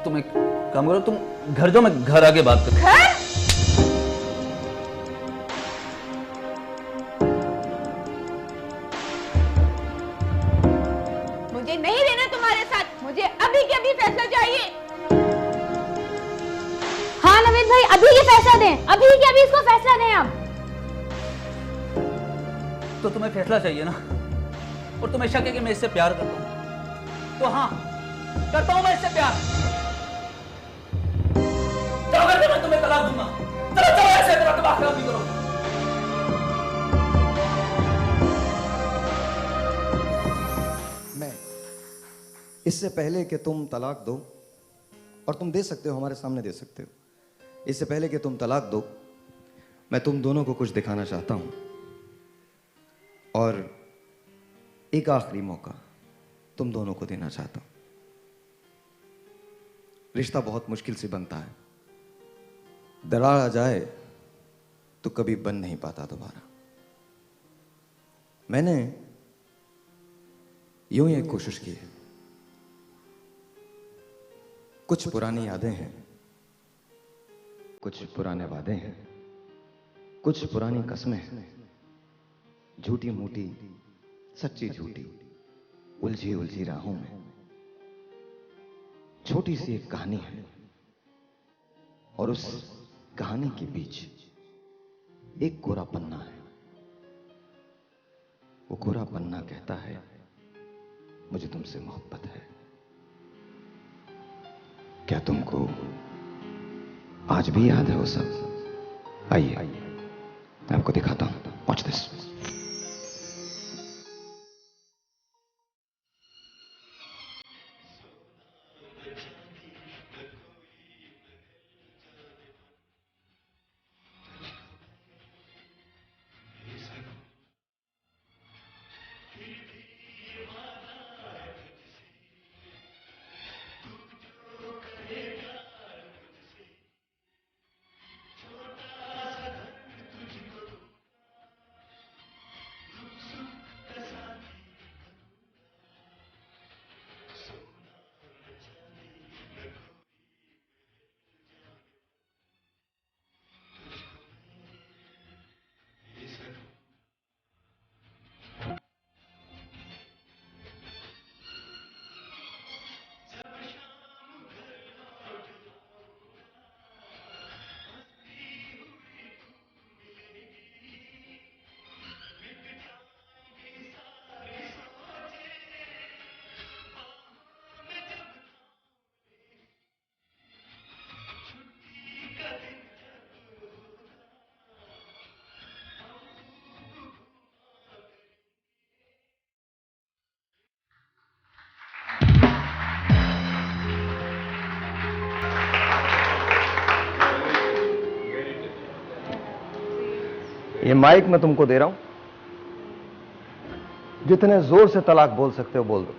Speaker 3: तुम एक काम करो, तुम घर जाओ, मैं घर आके बात करता हूँ।
Speaker 7: घर? मुझे नहीं रहना तुम्हारे साथ, मुझे अभी के अभी फैसला चाहिए।
Speaker 2: हाँ नवीन भाई, अभी ये फैसला दें, अभी के अभी इसको फैसला दें आप।
Speaker 3: तो तुम्हें फैसला चाहिए ना, और तुम्हें शक है कि मैं इससे प्यार करता हूँ, तो हाँ करता हूँ मैं इससे प्यार। चलो घर मैं तुम्हें तलाक दूंगा। चलो ऐसे मेरा दिमाग खराब नहीं करो।
Speaker 1: मैं इससे पहले कि तुम तलाक दो, और तुम दे सकते हो, हमारे सामने दे सकते हो। इससे पहले कि तुम तलाक दो, मैं तुम दोनों को कुछ दिखाना चाहता हूं, और एक आखिरी मौका तुम दोनों को देना चाहता हूं। रिश्ता बहुत मुश्किल से बनता है, दरार आ जाए तो कभी बन नहीं पाता दोबारा। मैंने यूं ही एक कोशिश की है। कुछ पुरानी यादें हैं, कुछ पुराने वादे हैं, कुछ पुरानी कस्में हैं, झूठी मूठी सच्ची झूठी उलझी उलझी राहों में छोटी सी एक कहानी है, और उस कहानी के बीच एक कोरा पन्ना है। वो कोरा पन्ना कहता है, मुझे तुमसे मोहब्बत है। क्या तुमको आज भी याद है वो सब? आइए मैं आपको दिखाता हूं। Watch this. ये माइक मैं तुमको दे रहा हूं, जितने जोर से तलाक बोल सकते हो बोल दो,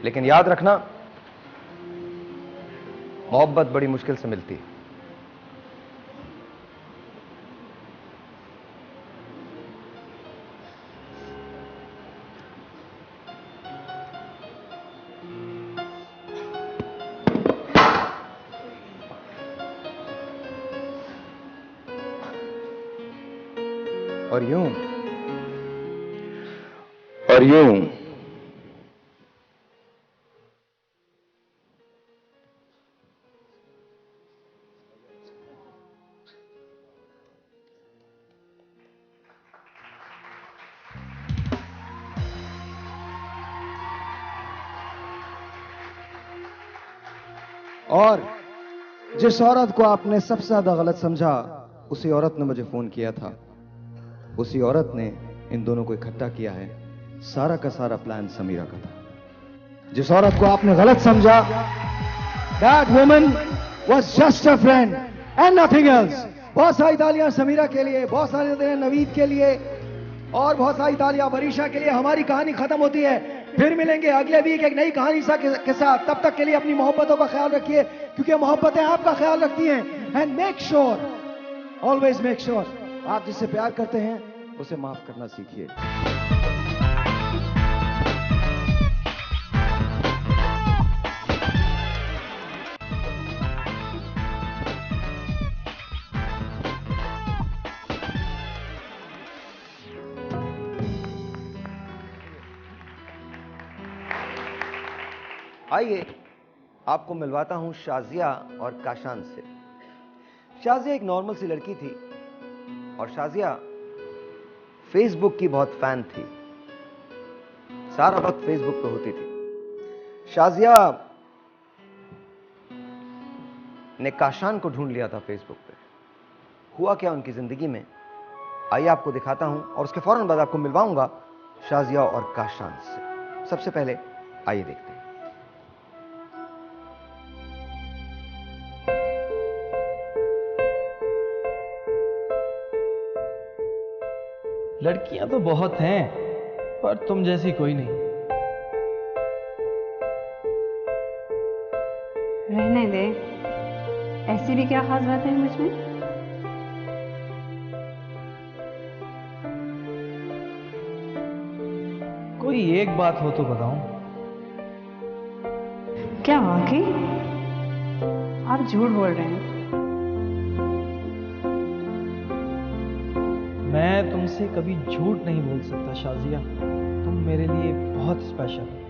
Speaker 1: लेकिन याद रखना मोहब्बत बड़ी मुश्किल से मिलती है। और यूं और जिस औरत को आपने सबसे ज्यादा गलत समझा, उसी औरत ने मुझे फोन किया था। उसी औरत ने इन दोनों को इकट्ठा किया है। सारा का सारा प्लान समीरा का था। जिस औरत को आपने गलत समझा, that woman was just a friend and nothing else. बहुत सारी तालियां समीरा के लिए, बहुत सारी तालियां नवीद के लिए, और बहुत सारी तालियां वरीशा के लिए। हमारी कहानी खत्म होती है, फिर मिलेंगे अगले वीक एक नई कहानी के साथ। तब तक के लिए अपनी मोहब्बतों का ख्याल रखिए, क्योंकि मोहब्बतें आपका ख्याल रखती हैं। And make sure, always make sure, आप जिससे प्यार करते हैं उसे माफ करना सीखिए। आइए आपको मिलवाता हूं शाजिया और काशान से। शाजिया एक नॉर्मल सी लड़की थी, और शाजिया फेसबुक की बहुत फैन थी, सारा वक्त फेसबुक पे होती थी। शाजिया ने काशान को ढूंढ लिया था फेसबुक पे। हुआ क्या उनकी जिंदगी में, आइए आपको दिखाता हूं, और उसके फौरन बाद आपको मिलवाऊंगा शाजिया और काशान से। सबसे पहले आइए देखते हैं।
Speaker 11: लड़कियां तो बहुत हैं, पर तुम जैसी कोई नहीं।
Speaker 9: रहने दे, ऐसी भी क्या खास बात है मुझ में?
Speaker 11: कोई एक बात हो तो बताऊं।
Speaker 9: क्या वाकई? आप झूठ बोल रहे हैं।
Speaker 11: मैं तुमसे कभी झूठ नहीं बोल सकता शाजिया, तुम मेरे लिए बहुत स्पेशल हो।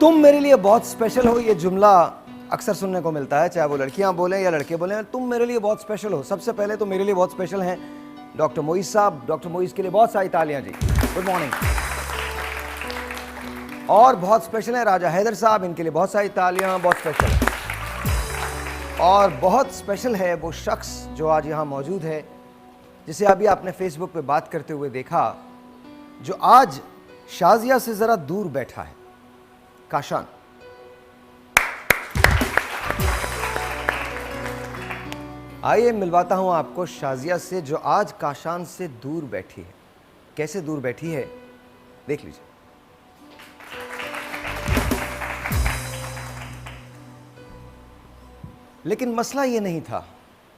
Speaker 1: तुम मेरे लिए बहुत स्पेशल हो, ये जुमला अक्सर सुनने को मिलता है, चाहे वो लड़कियां बोलें या लड़के बोलें। तुम मेरे लिए बहुत स्पेशल हो। सबसे पहले तो मेरे लिए बहुत स्पेशल हैं डॉक्टर मोइज साहब। डॉक्टर मोइज के लिए बहुत सारी तालियां जी, गुड मॉर्निंग। और बहुत स्पेशल है राजा हैदर साहब, इनके लिए बहुत सारी तालियां, बहुत स्पेशल है। और बहुत स्पेशल है वो शख्स जो आज यहाँ मौजूद है, जिसे अभी आपने फेसबुक पे बात करते हुए देखा, जो आज शाजिया से जरा दूर बैठा है, काशान। आइए मिलवाता हूं आपको शाजिया से, जो आज काशान से दूर बैठी है। कैसे दूर बैठी है देख लीजिए। लेकिन मसला ये नहीं था,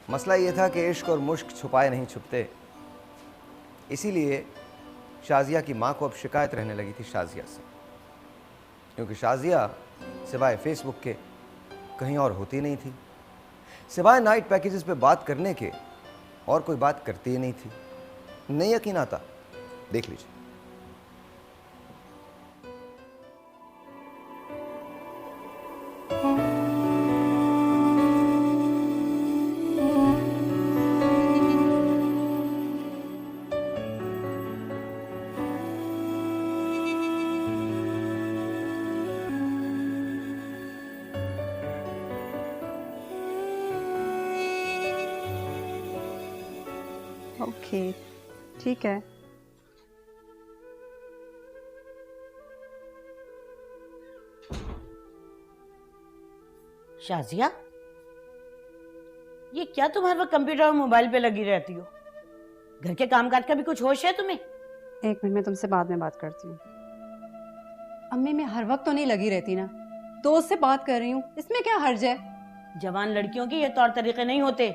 Speaker 1: मसला ये था कि इश्क और मुश्क छुपाए नहीं छुपते। इसीलिए शाजिया की मां को अब शिकायत रहने लगी थी शाजिया से, क्योंकि शाजिया सिवाय फेसबुक के कहीं और होती नहीं थी, सिवाय नाइट पैकेजेस पे बात करने के और कोई बात करती ही नहीं थी। नहीं यकीन आता, देख लीजिए।
Speaker 9: ओके, ठीक है।
Speaker 10: शाजिया, ये क्या तुम हर वक्त कंप्यूटर और मोबाइल पे लगी रहती हो? घर के कामकाज का भी कुछ होश है तुम्हें?
Speaker 9: एक मिनट, मैं तुमसे बाद में बात करती हूँ। अम्मी, मैं हर वक्त तो नहीं लगी रहती ना, दोस्त से बात कर रही हूँ, इसमें क्या हर्ज है?
Speaker 10: जवान लड़कियों के ये तौर तरीके नहीं होते।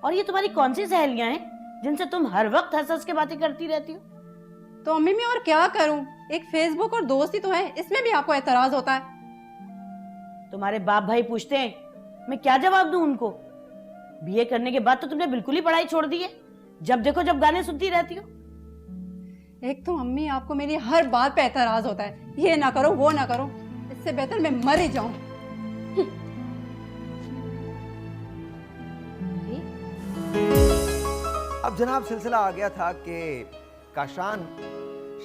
Speaker 10: और ये तुम्हारी कौन सी सहेलियां हैं जिनसे तुम हर वक्त हंस हंस के बातें करती रहती हो?
Speaker 9: तो अम्मी मैं और क्या करूँ, एक फेसबुक और दोस्ती तो है, इसमें भी आपको एतराज होता है?
Speaker 10: तुम्हारे बाप भाई पूछते हैं, मैं क्या जवाब दूं उनको? बीए करने के बाद तो तुमने बिल्कुल ही पढ़ाई छोड़ दी है, जब देखो जब गाने सुनती रहती हो।
Speaker 9: एक तो अम्मी आपको मेरी हर बात पे एतराज होता है, ये ना करो वो ना करो, इससे बेहतर मैं मर ही जाऊं।
Speaker 1: अब जनाब सिलसिला आ गया था कि काशान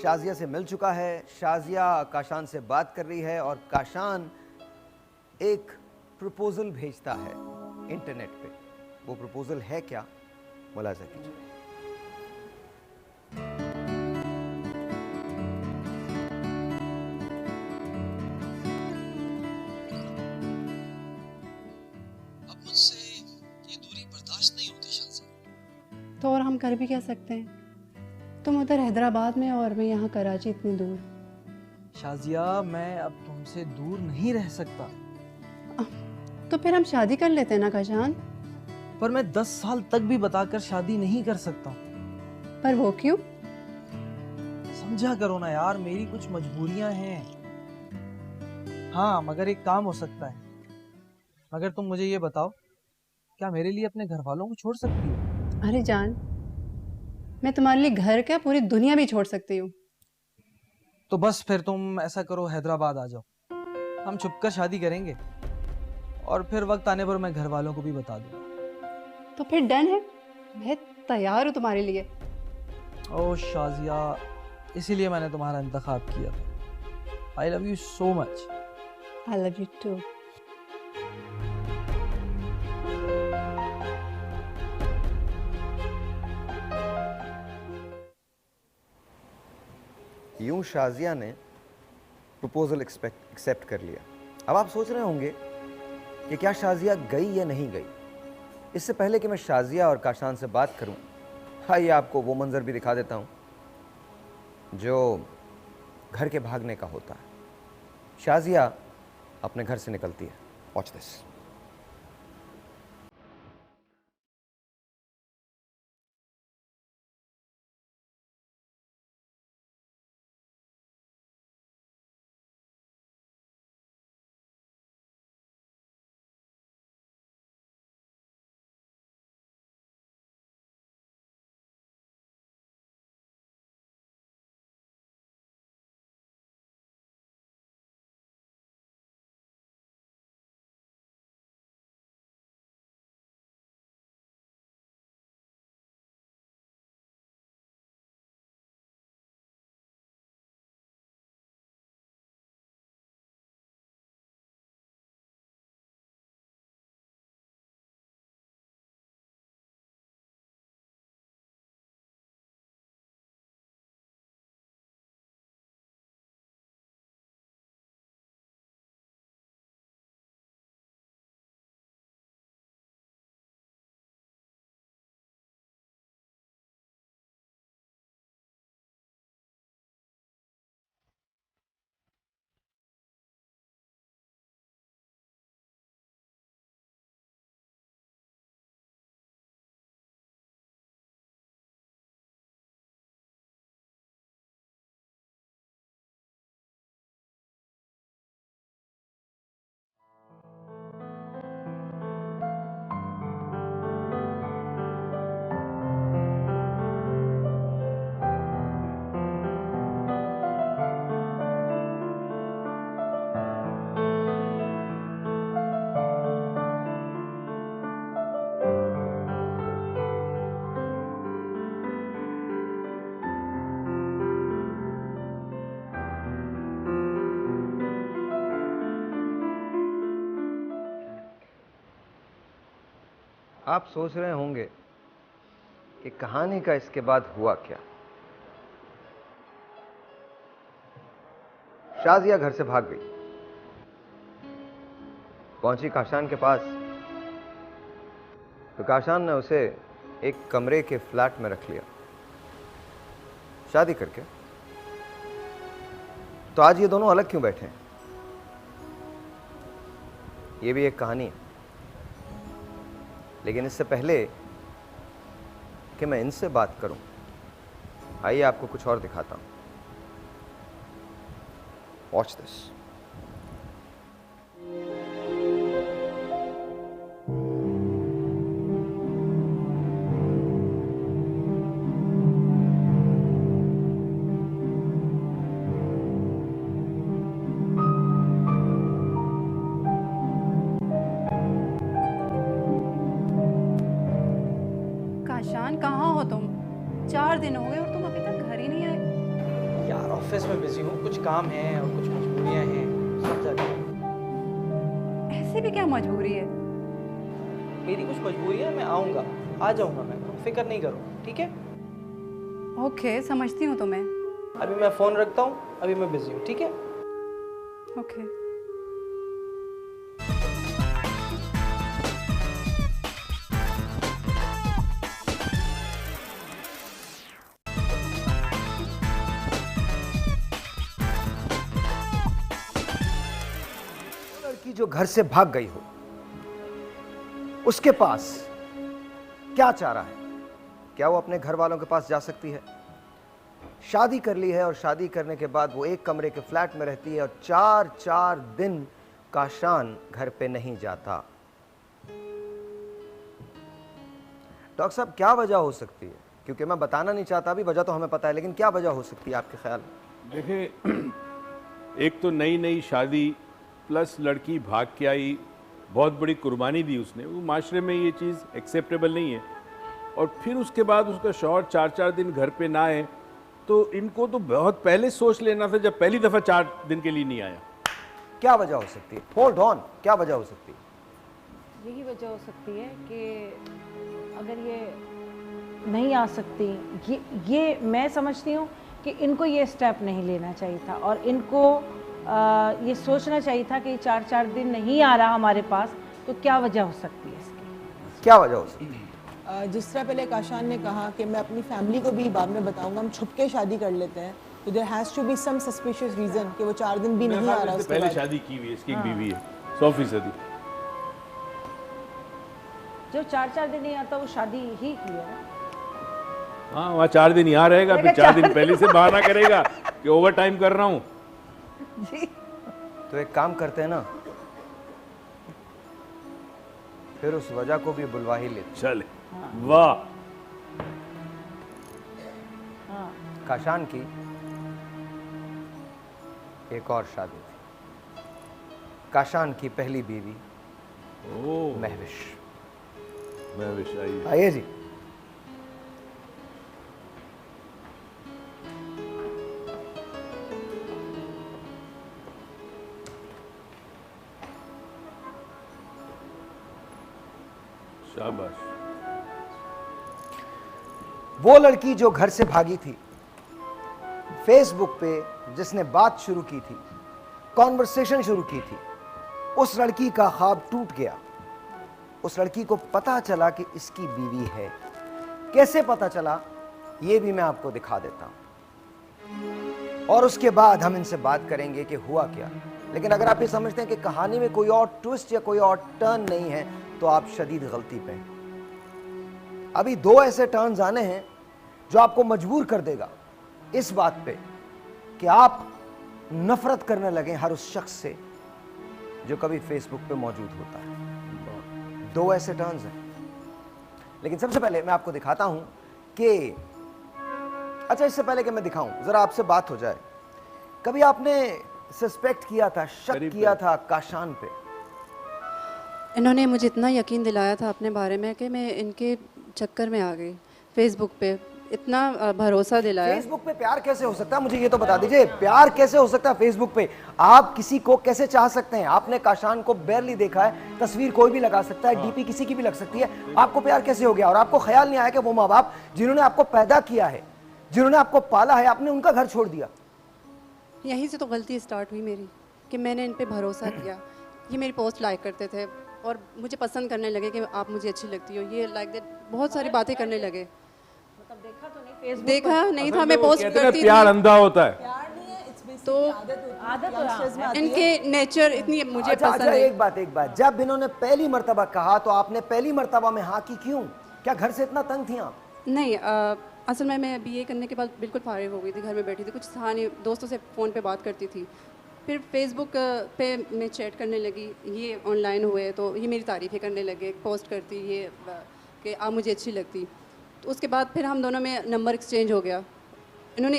Speaker 1: शाजिया से मिल चुका है, शाजिया काशान से बात कर रही है और काशान एक प्रपोजल भेजता है इंटरनेट पे। वो प्रपोजल है क्या, मुलाजा कीजिए।
Speaker 12: अब मुझसे ये दूरी बर्दाश्त नहीं होती शाजिया।
Speaker 9: तो और हम कर भी क्या सकते हैं? तुम उधर हैदराबाद में और मैं यहाँ कराची, इतनी दूर।
Speaker 11: शाजिया, मैं अब तुमसे दूर नहीं रह सकता।
Speaker 9: तो फिर हम शादी कर लेते हैं ना काशान?
Speaker 11: पर मैं 10 साल तक भी बताकर शादी नहीं कर सकता।
Speaker 9: पर वो क्यों?
Speaker 11: समझा करो ना यार, मेरी कुछ मजबूरियां हैं। हाँ, मगर एक काम हो सकता है। मगर तुम मुझे ये बताओ, क्या मेरे लिए अपने घर वालों को छोड़ सकती हो?
Speaker 9: अरे जान, मैं तुम्हारे लिए घर क्या पूरी दुनिया भी छोड़ सकती हूँ।
Speaker 11: तो बस फिर तुम ऐसा करो, हैदराबाद आ जाओ, हम छुपकर शादी करेंगे और फिर वक्त आने पर मैं घर वालों को भी बता दूंगा।
Speaker 9: तो फिर डन है, मैं तैयार हूँ तुम्हारे लिए।
Speaker 11: ओ शाजिया, इसीलिए मैंने तुम्हारा इंतखाब किया था। I love you so much.
Speaker 9: I love you too.
Speaker 1: यूं शाजिया ने प्रपोजल एक्सेप्ट कर लिया। अब आप सोच रहे होंगे कि क्या शाजिया गई या नहीं गई। इससे पहले कि मैं शाजिया और काशान से बात करूं, आइए आपको वो मंजर भी दिखा देता हूं जो घर के भागने का होता है। शाजिया अपने घर से निकलती है। Watch this. आप सोच रहे होंगे कि कहानी का इसके बाद हुआ क्या। शाजिया घर से भाग गई, पहुंची काशान के पास तो काशान ने उसे एक कमरे के फ्लैट में रख लिया शादी करके। तो आज ये दोनों अलग क्यों बैठे हैं, ये भी एक कहानी है। लेकिन इससे पहले कि मैं इनसे बात करूं, आइए आपको कुछ और दिखाता हूं। Watch this.
Speaker 9: काशान, कहाँ हो तुम? 4 दिन हो गए और तुम अभी तक घर ही नहीं आए।
Speaker 11: यार ऑफिस में बिजी हूँ, कुछ काम है और कुछ मजबूरियाँ हैं, सब जाते हैं।
Speaker 9: ऐसी भी क्या मजबूरी है?
Speaker 11: मेरी कुछ मजबूरी है, मैं आऊँगा, आ जाऊँगा मैं, तुम फिक्र नहीं करो, ठीक है?
Speaker 9: ओके, समझती हूँ तुम्हें।
Speaker 11: अभी मैं फ़ोन रखता हूँ, अभी मैं बिजी हूँ, ठीक है?
Speaker 9: ओके।
Speaker 1: लड़की जो घर से भाग गई हो, उसके पास क्या चारा है? क्या वो अपने घर वालों के पास जा सकती है? शादी कर ली है और शादी करने के बाद वो एक कमरे के फ्लैट में रहती है और 4 दिन काशान घर पे नहीं जाता। डॉक्टर साहब, क्या वजह हो सकती है? क्योंकि मैं बताना नहीं चाहता, अभी वजह तो हमें पता है, लेकिन क्या वजह हो सकती है आपके ख्याल में?
Speaker 5: देखिए, एक तो नई नई शादी प्लस लड़की भाग के आई, बहुत बड़ी कुर्बानी दी उसने, वो माशरे में ये चीज़ एक्सेप्टेबल नहीं है। और फिर उसके बाद उसका शौहर 4 दिन घर पे ना आए, तो इनको तो बहुत पहले सोच लेना था जब पहली दफ़ा 4 दिन के लिए नहीं आया।
Speaker 1: क्या वजह हो सकती है? होल्ड ऑन, क्या वजह हो सकती है?
Speaker 10: यही वजह हो सकती है कि अगर ये नहीं आ सकती, ये मैं समझती हूँ
Speaker 13: कि इनको ये स्टेप नहीं लेना चाहिए था और इनको ये सोचना चाहिए था कि 4-4 दिन नहीं आ रहा हमारे पास, तो क्या वजह हो सकती है इसकी?
Speaker 1: क्या वजह हो सकती है?
Speaker 14: जिस तरह पहले काशान ने कहा कि मैं अपनी फैमिली को भी बाद में बताऊंगा, हम छुप के शादी कर लेते हैं, तो there has to be some suspicious reason कि वो 4 दिन भी नहीं आ रहा। उसके
Speaker 5: पहले
Speaker 14: बाद
Speaker 5: शादी की हुई है, इसकी एक बीवी है 100%।
Speaker 13: जो 4-4 दिन नहीं आता वो शादी ही की है ना।
Speaker 5: हाँ, वहाँ 4 दिन यहाँ रहेगा, फिर 4 दिन पहले से बहाना करेगा कि ओवर टाइम कर रहा हूँ।
Speaker 13: जी
Speaker 1: तो एक काम करते हैं ना, फिर उस वजह को भी बुलवा ही लेते।
Speaker 5: चले, वाह।
Speaker 1: काशान की एक और शादी थी, काशान की पहली बीवी महविश।
Speaker 5: महविश आइए।
Speaker 1: आइए जी।
Speaker 5: शाबाश।
Speaker 1: वो लड़की जो घर से भागी थी, फेसबुक पे जिसने बात शुरू की थी, कॉन्वर्सेशन शुरू की थी, उस लड़की का ख्वाब टूट गया। उस लड़की को पता चला कि इसकी बीवी है। कैसे पता चला ये भी मैं आपको दिखा देता हूं, और उसके बाद हम इनसे बात करेंगे कि हुआ क्या। लेकिन अगर आप ये समझते हैं कि कहानी में कोई और ट्विस्ट या कोई और टर्न नहीं है, तो आप शदीद गलती पे हैं। अभी 2 ऐसे टर्न्स आने हैं जो आपको मजबूर कर देगा इस बात पे कि आप नफरत करने लगे हर उस शख्स से जो कभी फेसबुक पे मौजूद होता है। 2 ऐसे टर्न्स हैं। लेकिन सबसे पहले मैं आपको दिखाता हूं कि, अच्छा इससे पहले कि मैं दिखाऊं, जरा आपसे बात हो जाए, कभी आपने सस्पेक्ट किया था, शक किया था काशान पे?
Speaker 9: इन्होंने मुझे इतना यकीन दिलाया था अपने बारे में कि मैं इनके चक्कर में आ गई। फेसबुक पे इतना भरोसा दिलाया।
Speaker 1: फेसबुक पे प्यार कैसे हो सकता है, मुझे ये तो बता दीजिए। प्यार कैसे हो सकता है फेसबुक पे? आप किसी को कैसे चाह सकते हैं? आपने काशान को बेरली देखा है, तस्वीर कोई भी लगा सकता है, डीपी किसी की भी लग सकती है। आपको प्यार कैसे हो गया? और आपको ख्याल नहीं आया कि वो माँ बाप जिन्होंने आपको पैदा किया है, जिन्होंने आपको पाला है, आपने उनका घर छोड़ दिया?
Speaker 9: यहीं से तो गलती स्टार्ट हुई मेरी कि मैंने इन पे भरोसा किया। ये मेरी पोस्ट लाइक करते थे और मुझे पसंद करने लगे कि आप मुझे अच्छी लगती हो, ये लाइक दैट बहुत सारी बातें करने लगे।
Speaker 13: मतलब देखा तो नहीं फेसबुक
Speaker 9: देखा नहीं था, मैं पोस्ट करती थी।
Speaker 5: प्यार अंधा होता है।
Speaker 13: तो आदत
Speaker 9: इनके नेचर इतनी मुझे
Speaker 1: अच्छा,
Speaker 9: पसंद
Speaker 1: अच्छा,
Speaker 9: है।
Speaker 1: एक बात, जब इन्होंने पहली मर्तबा कहा तो आपने पहली मर्तबा में हाँ की क्यों? क्या घर से इतना तंग थी आप?
Speaker 9: नहीं, असल में मैं बीए करने के बाद बिल्कुल फारिग हो गई थी, घर में बैठी थी, कुछ था नहीं, दोस्तों से फ़ोन पे बात करती थी। फिर फेसबुक पे मैं चैट करने लगी, ये ऑनलाइन हुए तो ये मेरी तारीफ़ें करने लगे, पोस्ट करती ये कि आप मुझे अच्छी लगती। तो उसके बाद फिर हम दोनों में नंबर एक्सचेंज हो गया। इन्होंने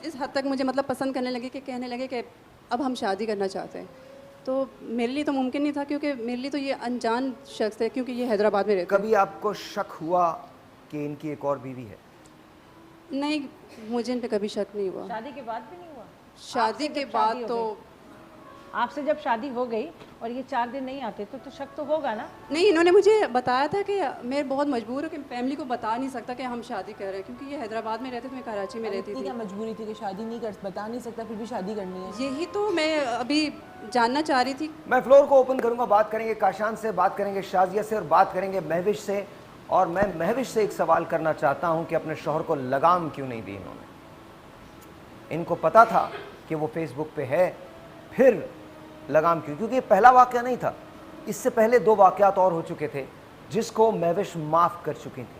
Speaker 9: इस हद तक मुझे मतलब पसंद करने लगे कि कहने लगे कि अब हम शादी करना चाहते हैं। तो मेरे लिए तो मुमकिन नहीं था, क्योंकि मेरे लिए तो ये अनजान शख्स है, क्योंकि ये हैदराबाद में रहते हैं।
Speaker 1: कभी आपको शक हुआ कि इनकी एक और बीवी है?
Speaker 9: नहीं, मुझे इन पे कभी शक नहीं हुआ।
Speaker 13: शादी के बाद भी नहीं हुआ?
Speaker 9: शादी के बाद तो
Speaker 13: आपसे जब शादी हो गई और ये 4 दिन नहीं आते तो शक तो होगा ना?
Speaker 9: नहीं, इन्होंने मुझे बताया था कि मैं बहुत मजबूर हूँ कि फैमिली को बता नहीं सकता कि हम शादी कर रहे हैं, क्योंकि ये हैदराबाद में रहते थे, मैं कराची में रहती थी।
Speaker 14: क्या मजबूरी थी कि शादी नहीं कर, बता नहीं सकता फिर भी शादी करनी है?
Speaker 9: यही तो मैं अभी जानना चाह रही थी।
Speaker 1: मैं फ्लोर को ओपन करूंगा, बात करेंगे काशान से, बात करेंगे शाजिया से और बात करेंगे महविश से। और मैं महविश से एक सवाल करना चाहता हूं कि अपने शौहर को लगाम क्यों नहीं दी इन्होंने? इनको पता था कि वो फेसबुक पे है, फिर लगाम क्यों? क्योंकि ये पहला वाकया नहीं था, इससे पहले 2 वाकयात और हो चुके थे जिसको महविश माफ कर चुकी थी।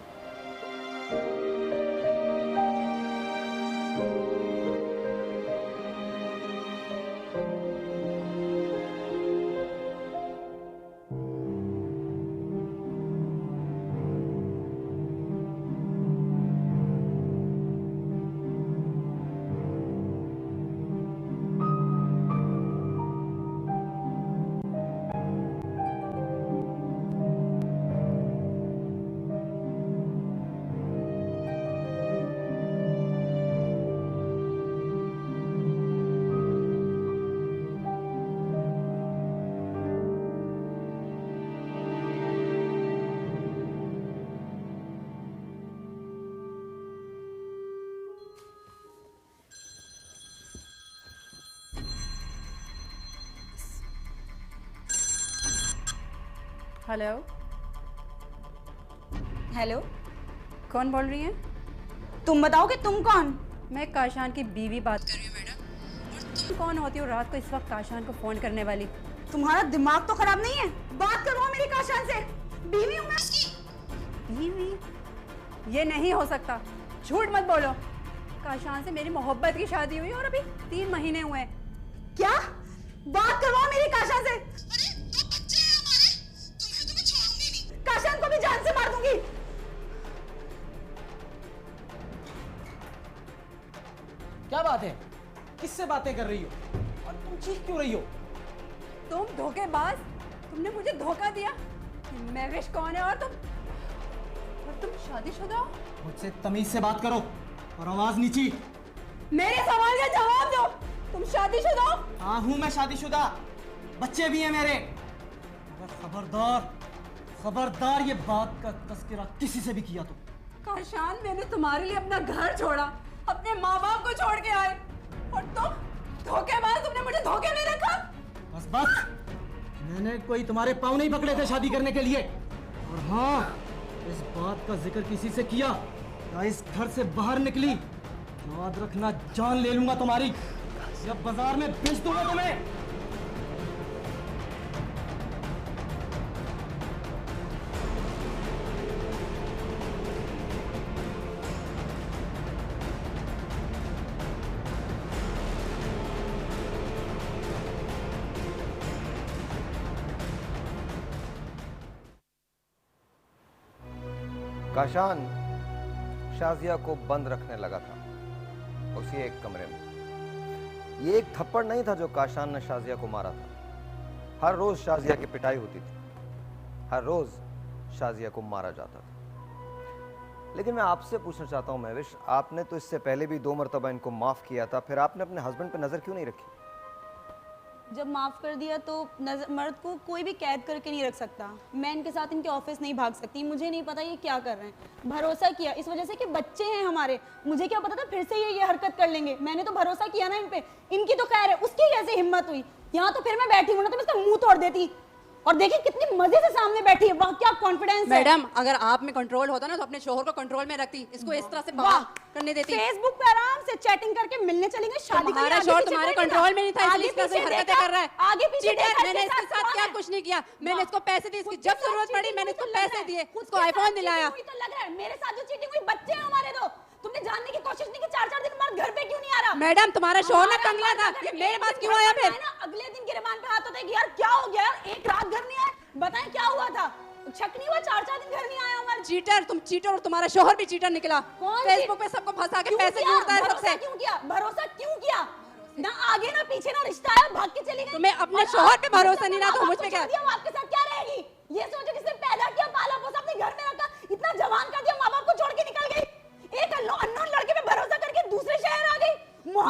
Speaker 9: हेलो
Speaker 15: हेलो,
Speaker 9: कौन बोल रही हैं?
Speaker 15: तुम बताओ कि तुम कौन?
Speaker 9: मैं काशान की बीवी बात कर रही हूँ मैडम। और तुम कौन होती हो रात को इस वक्त काशान को फ़ोन करने वाली?
Speaker 15: तुम्हारा दिमाग तो खराब नहीं है? बात करो मेरी काशान से, बीवी हूँ मैं उसकी।
Speaker 9: बीवी? ये नहीं हो सकता, झूठ मत बोलो। काशान से मेरी मोहब्बत की शादी हुई और अभी 3 महीने हुए हैं।
Speaker 15: क्या? बात करवाओ मेरी काशान से। काशान को भी जान से मार दूंगी।
Speaker 11: क्या बात है? किससे बातें कर रही हो और तुम चीख क्यों रही हो?
Speaker 9: तुम धोखेबाज, तुमने मुझे धोखा दिया। महविश कौन है और तुम शादीशुदा हो?
Speaker 11: मुझसे तमीज से बात करो और आवाज नीची।
Speaker 15: मेरे सवाल का जवाब दो। तुम शादीशुदा हो?
Speaker 11: हाँ हूँ मैं शादीशुदा, बच्चे भी हैं मेरे। मगर खबरदार खबरदार ये बात का तस्करा किसी से भी किया तो।
Speaker 9: काशान, मैंने तुम्हारे लिए अपना घर छोड़ा, अपने माँ बाप को छोड़ के आए और तुम धोखेबाज, तुमने मुझे धोखे में रखा।
Speaker 11: बस बस, मैंने कोई तुम्हारे पाँव नहीं पकड़े थे शादी करने के लिए। और हाँ, इस बात का जिक्र किसी से किया या इस घर से बाहर निकली, याद रखना जान ले लूंगा तुम्हारी, जब बाजार में बेच दूंगा तुम्हें।
Speaker 1: काशान शाजिया को बंद रखने लगा था उसी एक कमरे में। ये एक थप्पड़ नहीं था जो काशान ने शाजिया को मारा था। हर रोज शाजिया की पिटाई होती थी, हर रोज शाजिया को मारा जाता था। लेकिन मैं आपसे पूछना चाहता हूं महविश, आपने तो इससे पहले भी 2 मरतबा इनको माफ किया था, फिर आपने अपने हस्बैंड पे नजर क्यों नहीं रखी?
Speaker 15: जब माफ कर दिया तो मर्द को कोई भी कैद करके नहीं रख सकता। मैं इनके साथ इनके ऑफिस नहीं भाग सकती, मुझे नहीं पता ये क्या कर रहे हैं। भरोसा किया इस वजह से कि बच्चे हैं हमारे, मुझे क्या पता था फिर से ये हरकत कर लेंगे। मैंने तो भरोसा किया ना इन पे। इनकी तो खैर है, उसकी कैसे हिम्मत हुई? यहाँ तो फिर मैं बैठी हूँ ना तो मैं इसका मुंह तोड़ देती। और देखिए कितनी मजे से सामने बैठी है, वाह क्या कॉन्फिडेंस है।
Speaker 9: मैडम, अगर आप में कंट्रोल होता ना तो अपने शोहर को कंट्रोल में रखती, इसको इस तरह से बात करने देती।
Speaker 15: फेसबुक पे आराम से चैटिंग करके मिलने चलेंगे, शादी
Speaker 9: तुम्हारा शोहर तुम्हारे कंट्रोल में नहीं था, इसलिए इस तरह से हरकतें कर रहा है।
Speaker 15: आगे पीछे देखा,
Speaker 9: मैंने इसके साथ क्या कुछ नहीं किया। मैंने इसको पैसे दिए, इसकी जब जरूरत पड़ी मैंने इसको पैसे दिए, उसको आईफोन दिलाया।
Speaker 15: तो लग रहा है मेरे साथ जो चीटिंग हुई, बच्चे हैं हमारे दो। तुमने जानने की कोशिश नहीं की 4-4 दिन मर्द घर पे क्यों नहीं आ रहा?
Speaker 9: मैडम, तुम्हारा शोहर ना कंगला था, ये मेरे पास क्यों आया फिर?
Speaker 15: अगले दिन गिरबान पे हाथ होता है कि यार क्या हो गया यार, एक रात घर नहीं आया, बताएं क्या हुआ था? शक नहीं हुआ 4-4 दिन घर नहीं आया हमारा?
Speaker 9: चीटर, तुम चीटर और तुम्हारा शोहर भी चीटर निकला। फेसबुक पे सबको फंसा के पैसे जोड़ता है सबसे।
Speaker 15: क्यों किया? भरोसा क्यों किया? ना आगे ना पीछे ना रिश्ता है, भाग के चली गई।
Speaker 9: तुम्हें अपने शोहर पे भरोसा नहीं रहा तो मुझ पे क्या?
Speaker 15: आपके साथ क्या रहेगी? ये सोचो किसने पैदा किया, पाला पोसा, अपने घर में रखा, इतना जवान कर दिया, माँ बाप को छोड़ के निकल गई। एक अननोन लड़के पे भरोसा करके दूसरे शहर आ गई।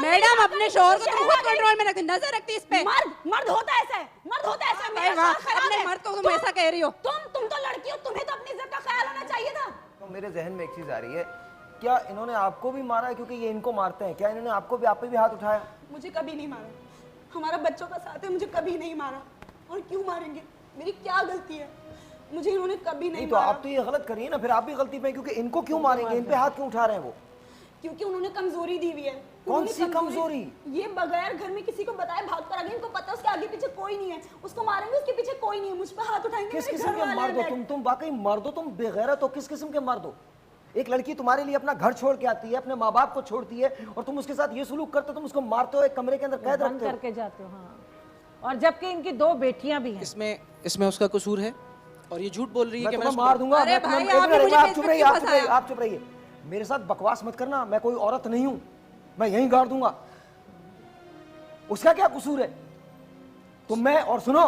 Speaker 9: मैडम, अपने शोहर को तुम खुद कंट्रोल में रखती, नजर रखती इस पे।
Speaker 15: मर्द होता ऐसा है, मर्द होता ऐसा है। मेरा
Speaker 9: वाह,
Speaker 15: खराब
Speaker 9: अपने
Speaker 15: है।
Speaker 9: मर्द को तुम ऐसा कह रही हो।
Speaker 15: तुम तो लड़की हो, तुम्हें तो अपनी इज्जत का ख्याल होना चाहिए था।
Speaker 1: तो मेरे जहन में एक चीज आ रही है, क्या इन्होंने आपको भी मारा है क्योंकि ये इनको मारते हैं? क्या इन्होंने आपको भी, आप पे भी हाथ उठाया?
Speaker 15: मुझे कभी नहीं मारा, हमारा बच्चों का साथ है, मुझे कभी नहीं मारा। और क्यों मारेंगे? मेरी क्या गलती है? मुझे इन्होंने कभी नहीं
Speaker 1: तो
Speaker 15: मारा।
Speaker 1: आप तो ये गलत करिए ना, फिर आप भी गलती पे, क्योंकि इनको क्यों मारेंगे? इन पे हाथ क्यों उठा रहे हैं वो?
Speaker 15: क्योंकि उन्होंने कमजोरी दी हुई है।
Speaker 1: कौन सी कमजोरी?
Speaker 15: ये बगैर घर में किसी को बताए भाग कर आ गई। इनको पता है उसके आगे पीछे कोई नहीं है, उसको मारेंगे उसके पीछे कोई नहीं है, मुझ पे हाथ उठाएंगे।
Speaker 1: किस किस्म के मर्द हो तुम वाकई मर्द हो, तुम बेगैरत हो। किस किस्म के मर्द हो? एक लड़की तुम्हारे लिए अपना घर छोड़ के आती है, अपने माँ बाप को छोड़ती है, और तुम उसके साथ ये सलूक करते हो, तुम उसको मारते हो, एक कमरे के अंदर कैद रखते हो,
Speaker 13: करके जाते हो। हाँ, और जबकि इनकी 2 बेटियां भी हैं।
Speaker 11: इसमें उसका कसूर है और ये झूठ बोल रही है कि
Speaker 1: मैं मार दूंगा। आप चुप रहिए, आप चुप रहिए। मेरे साथ बकवास मत करना, मैं कोई औरत नहीं हूं, मैं यहीं गाड़ दूंगा। उसका क्या कसूर है? तो मैं, और सुनो,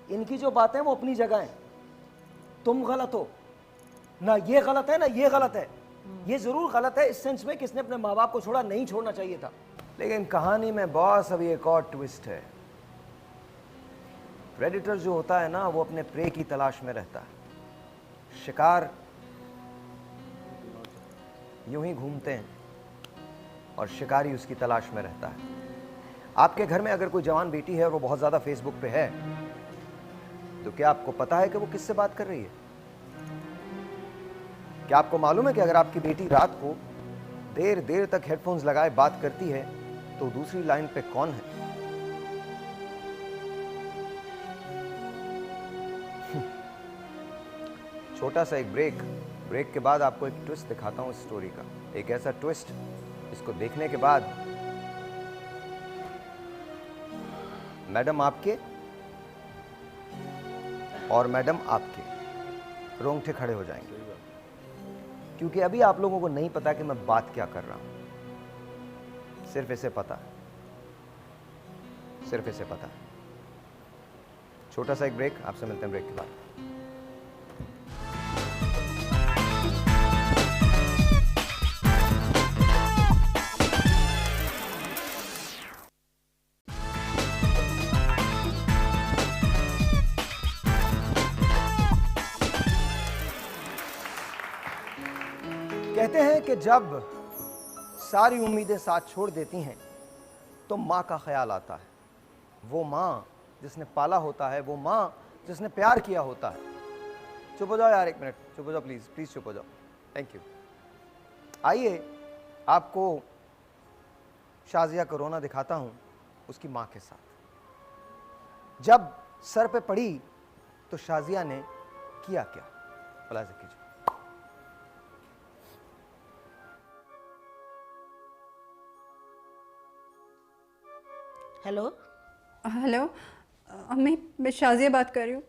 Speaker 1: इनकी जो बातें वो अपनी जगह है, तुम गलत हो ना, ये गलत है ना ये गलत है। ये जरूर गलत है इस सेंस में कि इसने अपने माँ बाप को छोड़ा, नहीं छोड़ना चाहिए था। लेकिन कहानी में बॉस अभी एक और ट्विस्ट है। प्रेडिटर जो होता है ना, वो अपने प्रे की तलाश में रहता है। शिकार यूं ही घूमते हैं और शिकारी उसकी तलाश में रहता है। आपके घर में अगर कोई जवान बेटी है और वो बहुत ज्यादा फेसबुक पे है, तो क्या आपको पता है कि वो किससे बात कर रही है? क्या आपको मालूम है कि अगर आपकी बेटी रात को देर देर तक हेडफोन्स लगाए बात करती है तो दूसरी लाइन पे कौन है? छोटा सा एक ब्रेक के बाद आपको एक ट्विस्ट दिखाता हूं इस स्टोरी का। एक ऐसा ट्विस्ट, इसको देखने के बाद मैडम आपके और मैडम आपके रोंगटे खड़े हो जाएंगे, क्योंकि अभी आप लोगों को नहीं पता कि मैं बात क्या कर रहा हूं। सिर्फ इसे पता है, सिर्फ इसे पता है। छोटा सा एक ब्रेक, आपसे मिलते हैं ब्रेक के बाद। कहते हैं कि जब सारी उम्मीदें साथ छोड़ देती हैं तो माँ का ख्याल आता है। वो माँ जिसने पाला होता है, वो माँ जिसने प्यार किया होता है। चुप हो जाओ यार, एक मिनट चुप हो जाओ, प्लीज़ प्लीज़ चुप हो जाओ, थैंक यू। आइए आपको शाजिया को रोना दिखाता हूँ उसकी माँ के साथ। जब सर पे पड़ी तो शाजिया ने किया क्या, मुलाहिजा कीजिए।
Speaker 10: हेलो
Speaker 9: हेलो अम्मी, मैं शाजिया बात कर रही हूँ।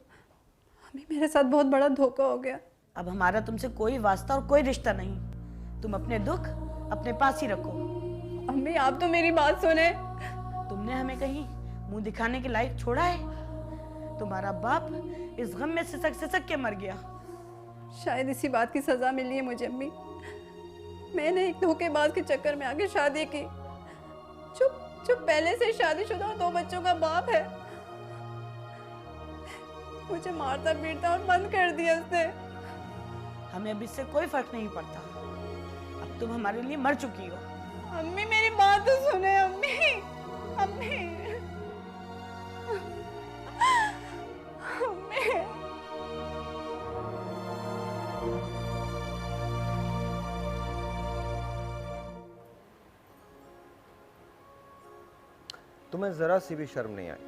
Speaker 9: अम्मी मेरे साथ बहुत बड़ा धोखा हो गया।
Speaker 10: अब हमारा तुमसे कोई वास्ता और कोई रिश्ता नहीं। तुम अपने दुख अपने पास ही रखो।
Speaker 9: अम्मी आप तो मेरी बात सुने।
Speaker 10: तुमने हमें कहीं मुंह दिखाने के लायक छोड़ा है? तुम्हारा बाप इस गम में सिसक के मर गया।
Speaker 9: शायद इसी बात की सजा मिली है मुझे अम्मी। मैंने एक धोखेबाज के चक्कर में आके शादी की, जो पहले से शादीशुदा और 2 बच्चों का बाप है। मुझे मारता पीटता और बंद कर दिया उसने।
Speaker 10: हमें अब इससे कोई फर्क नहीं पड़ता। अब तुम हमारे लिए मर चुकी हो।
Speaker 9: अम्मी मेरी बात तो सुने अम्मी। अम्मी अम्मी
Speaker 1: तुम्हें ज़रा सी भी शर्म नहीं आई,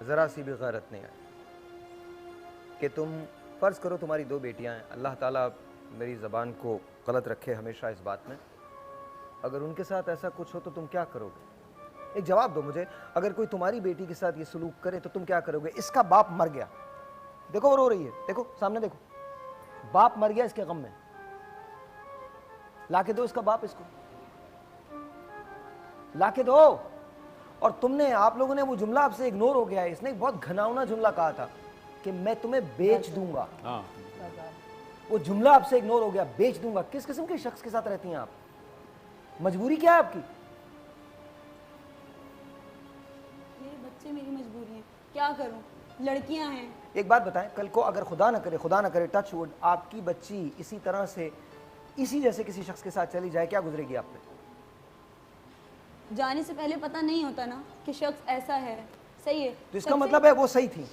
Speaker 1: ज़रा सी भी गैरत नहीं आई कि तुम फ़र्ज़ करो तुम्हारी 2 बेटियां हैं, अल्लाह ताला मेरी ज़बान को गलत रखे हमेशा इस बात में, अगर उनके साथ ऐसा कुछ हो तो तुम क्या करोगे? एक जवाब दो मुझे। अगर कोई तुम्हारी बेटी के साथ ये सलूक करे तो तुम क्या करोगे? इसका बाप मर गया, देखो वो रो रही है, देखो सामने देखो, बाप मर गया इसके गम में, लाके दो इसका बाप, इसको लाके दो। और तुमने, आप लोगों ने वो जुमला आपसे इग्नोर हो गया है। इसने एक बहुत घनावना जुमला कहा था कि मैं तुम्हें बेच दूंगा। वो जुमला आपसे इग्नोर हो गया, बेच दूंगा। किस किस्म के शख्स के साथ रहती हैं आप? मजबूरी क्या है आपकी?
Speaker 15: मेरे बच्चे मेरी मजबूरी है, क्या करूं, लड़कियां हैं।
Speaker 1: एक बात बताएं, कल को अगर खुदा ना करे टच वुड, आपकी बच्ची इसी तरह से इसी जैसे किसी शख्स के साथ चली जाए, क्या गुजरेगी आप पे?
Speaker 15: जाने से पहले पता नहीं होता ना कि शख्स ऐसा है। सही है,
Speaker 1: तो इसका मतलब है वो सही थी।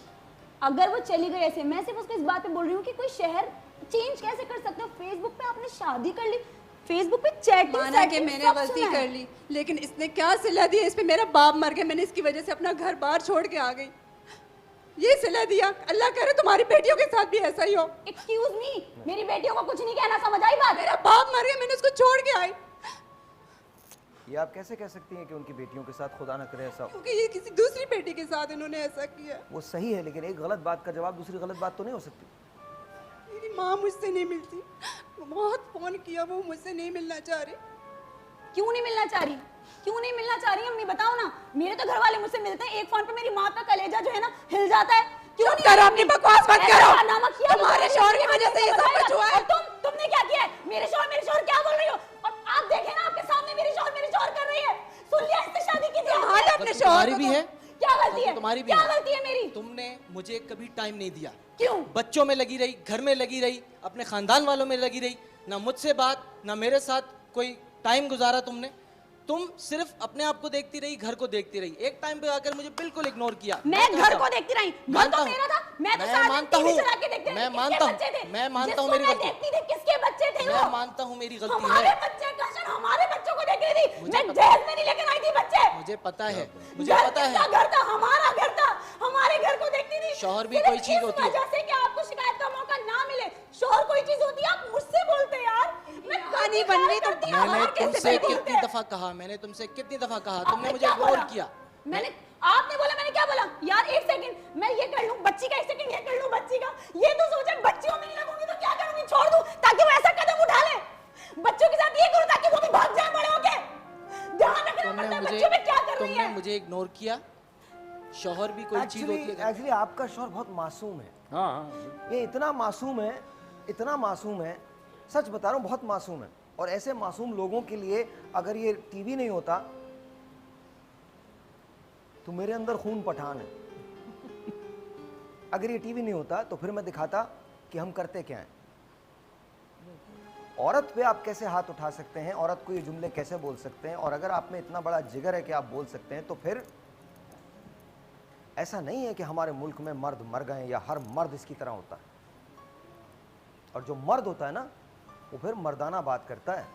Speaker 15: अगर वो चली गई ऐसे, मैं सिर्फ उसको इस बात पे बोल रही हूँ कि कोई शहर चेंज कैसे कर सकते हो? फेसबुक पे आपने शादी कर ली, फेसबुक पे चैटिंग,
Speaker 9: माना कि मैंने गलती कर ली, लेकिन इसने क्या सिला दिया इस पे? मेरा बाप मर गया, मैंने इसकी वजह से अपना घर बाहर छोड़ के आ गई। ये सिला दिया, अल्लाह करे तुम्हारी बेटियों के साथ भी ऐसा ही हो।
Speaker 15: एक्सक्यूज मी, मेरी बेटियों को कुछ नहीं कहना, समझ आई बात?
Speaker 9: मेरा बाप मर गया, मैंने उसको छोड़ के आई।
Speaker 1: ये आप कैसे कह सकती हैं कि उनकी बेटियों के साथ खुदा ना करे ऐसा?
Speaker 9: क्योंकि ये किसी दूसरी बेटी के साथ इन्होंने ऐसा किया।
Speaker 1: वो सही है, लेकिन एक गलत बात का जवाब दूसरी गलत बात तो नहीं हो सकती।
Speaker 9: मेरी माँ मुझसे नहीं मिलती, बहुत फोन किया, वो मुझसे नहीं मिलना चाह रही।
Speaker 15: क्यों नहीं मिलना चाह रही? क्यों नहीं मिलना चाह रही? अम्मी बताओ ना। मेरे तो घर वाले मुझसे मिलते हैं, एक फोन पे मेरी माँ का कलेजा जो है ना हिल जाता है। क्यों नहीं
Speaker 9: करो, अपनी बकवास मत करो।
Speaker 15: तुम्हारे शौहर की वजह से ये सब कुछ हुआ है। तुमने क्या किया है? मेरे शौहर क्या बोल रही हो? और आप देखें ना, आपके सामने मेरे शौहर कर रही है। सुन लिया, इससे शादी की थी।
Speaker 9: अपने शौहर
Speaker 12: भी है,
Speaker 15: क्या गलती है?
Speaker 12: तुम्हारी भी
Speaker 15: क्या गलती है मेरी?
Speaker 12: तुमने मुझे कभी टाइम नहीं दिया।
Speaker 15: क्यों?
Speaker 12: बच्चों में लगी रही, घर में लगी रही, अपने खानदान वालों में लगी रही, ना मुझसे बात, ना मेरे साथ कोई टाइम गुजारा तुमने।
Speaker 16: तुम सिर्फ अपने आप को देखती रही, घर को देखती रही, एक टाइम पे आकर मुझे बिल्कुल इग्नोर किया।
Speaker 15: मैं घर को देखती रही, घर तो मेरा था, मैं तो सारा दिन टीवी चला के देखती रही।
Speaker 16: मैं मानता हूँ मेरी गलती,
Speaker 15: देखती थी किसके बच्चे थे वो?
Speaker 16: मैं मानता हूँ मेरी गलती
Speaker 15: हमारे
Speaker 16: है।
Speaker 15: बच्चे काशन हमारे बच्चों को देख रही थी, मैं दहेज में नहीं लेकर आई थी बच्चे।
Speaker 16: मुझे पता है, मुझे पता है।
Speaker 15: घर था, हमारा घर था, हमारे घर को देखती थी।
Speaker 16: शौहर भी कोई चीज होती है।
Speaker 15: वजह से कि आपको शिकायत का मौका ना मिले, शौहर कोई चीज होती है, आप मुझसे बोलते यार। मैं कहानी बन रही करती हूं।
Speaker 16: मैंने तुमसे कितनी दफा कहा, मैंने तुमसे कितनी दफा कहा, तुमने मुझे इग्नोर किया।
Speaker 15: मैंने आपने बोला, मैंने क्या बोला? यार एक सेकंड मैं ये कर लूं, बच्ची का एक सेकंड ये कर लूं, बच्ची का ये तो सोचे, बच्चियों में नहीं लगूंगी तो क्या करूंगी, छोड़ दूं ताकि वो ऐसा कदम उठा ले। बच्चों के साथ ये करूं ताकि वो भी भाग जाए बड़े होके। ध्यान रखना पड़ता है बच्चों में क्या कर रही है।
Speaker 16: तुमने मुझे इग्नोर किया। शौहर भी कोई चीज होती है।
Speaker 1: एक्चुअली आपका शौहर बहुत मासूम है।
Speaker 5: हाँ,
Speaker 1: ये इतना मासूम है, इतना मासूम है, सच बता रहा हूँ, बहुत मासूम है। और ऐसे मासूम लोगों के लिए अगर ये टीवी नहीं होता तो मेरे अंदर खून पठान है। अगर ये टीवी नहीं होता तो फिर मैं दिखाता कि हम करते क्या हैं। औरत पे आप कैसे हाथ उठा सकते हैं, औरत को ये जुमले कैसे बोल सकते हैं, और अगर आप में इतना बड़ा जिगर है कि आप बोल सकते हैं, तो फिर ऐसा नहीं है कि हमारे मुल्क में मर्द मर गए या हर मर्द इसकी तरह होता है। और जो मर्द होता है ना, वो फिर मर्दाना बात करता है।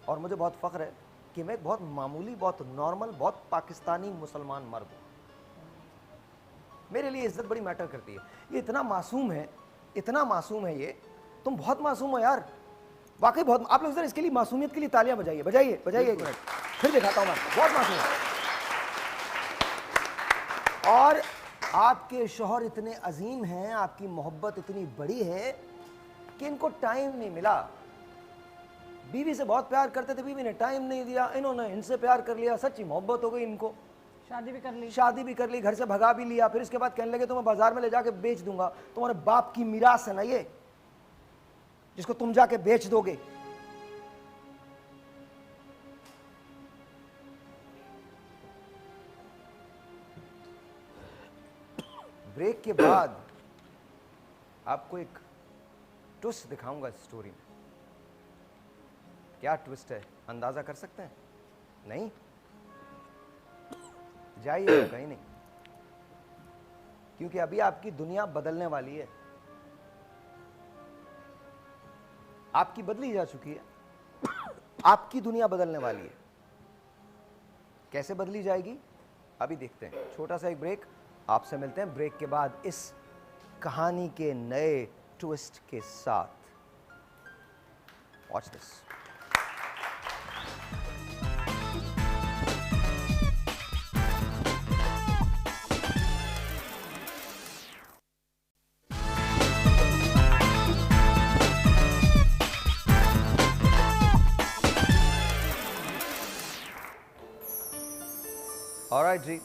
Speaker 1: और मुझे बहुत फख्र है कि मैं एक बहुत मामूली, बहुत नॉर्मल, बहुत पाकिस्तानी मुसलमान मर्द हूँ। मेरे लिए इज्जत बड़ी मैटर करती है। ये इतना मासूम है, इतना मासूम है ये। तुम बहुत मासूम हो यार, वाकई बहुत। आप लोग जरा इसके लिए, मासूमियत के लिए तालियां बजाइए, बजाइए बजाइए। एक मिनट फिर दिखाता हूँ मैं, बहुत मासूम है। और आपके शौहर इतने अजीम हैं, आपकी मोहब्बत इतनी बड़ी है कि इनको टाइम नहीं मिला। बीवी से बहुत प्यार करते थे, बीवी ने टाइम नहीं दिया, इन्होंने इनसे प्यार कर लिया, सच्ची मोहब्बत हो गई इनको,
Speaker 13: शादी भी कर ली,
Speaker 1: घर से भगा भी लिया। फिर इसके बाद कहने लगे तो मैं बाजार में ले जाके बेच दूंगा। तुम्हारे बाप की मीरास है ना ये, जिसको तुम जाके बेच दोगे। ब्रेक के बाद आपको एक ट्विस्ट दिखाऊंगा इस स्टोरी में। क्या ट्विस्ट है, अंदाजा कर सकते हैं? नहीं? जाइए, कहीं नहीं, क्योंकि अभी आपकी दुनिया बदलने वाली है। आपकी बदली जा चुकी है, आपकी दुनिया बदलने वाली है। कैसे बदली जाएगी अभी देखते हैं। छोटा सा एक ब्रेक, आपसे मिलते हैं ब्रेक के बाद इस कहानी के नए ट्विस्ट के साथ। Watch this. ऑलराइट जी,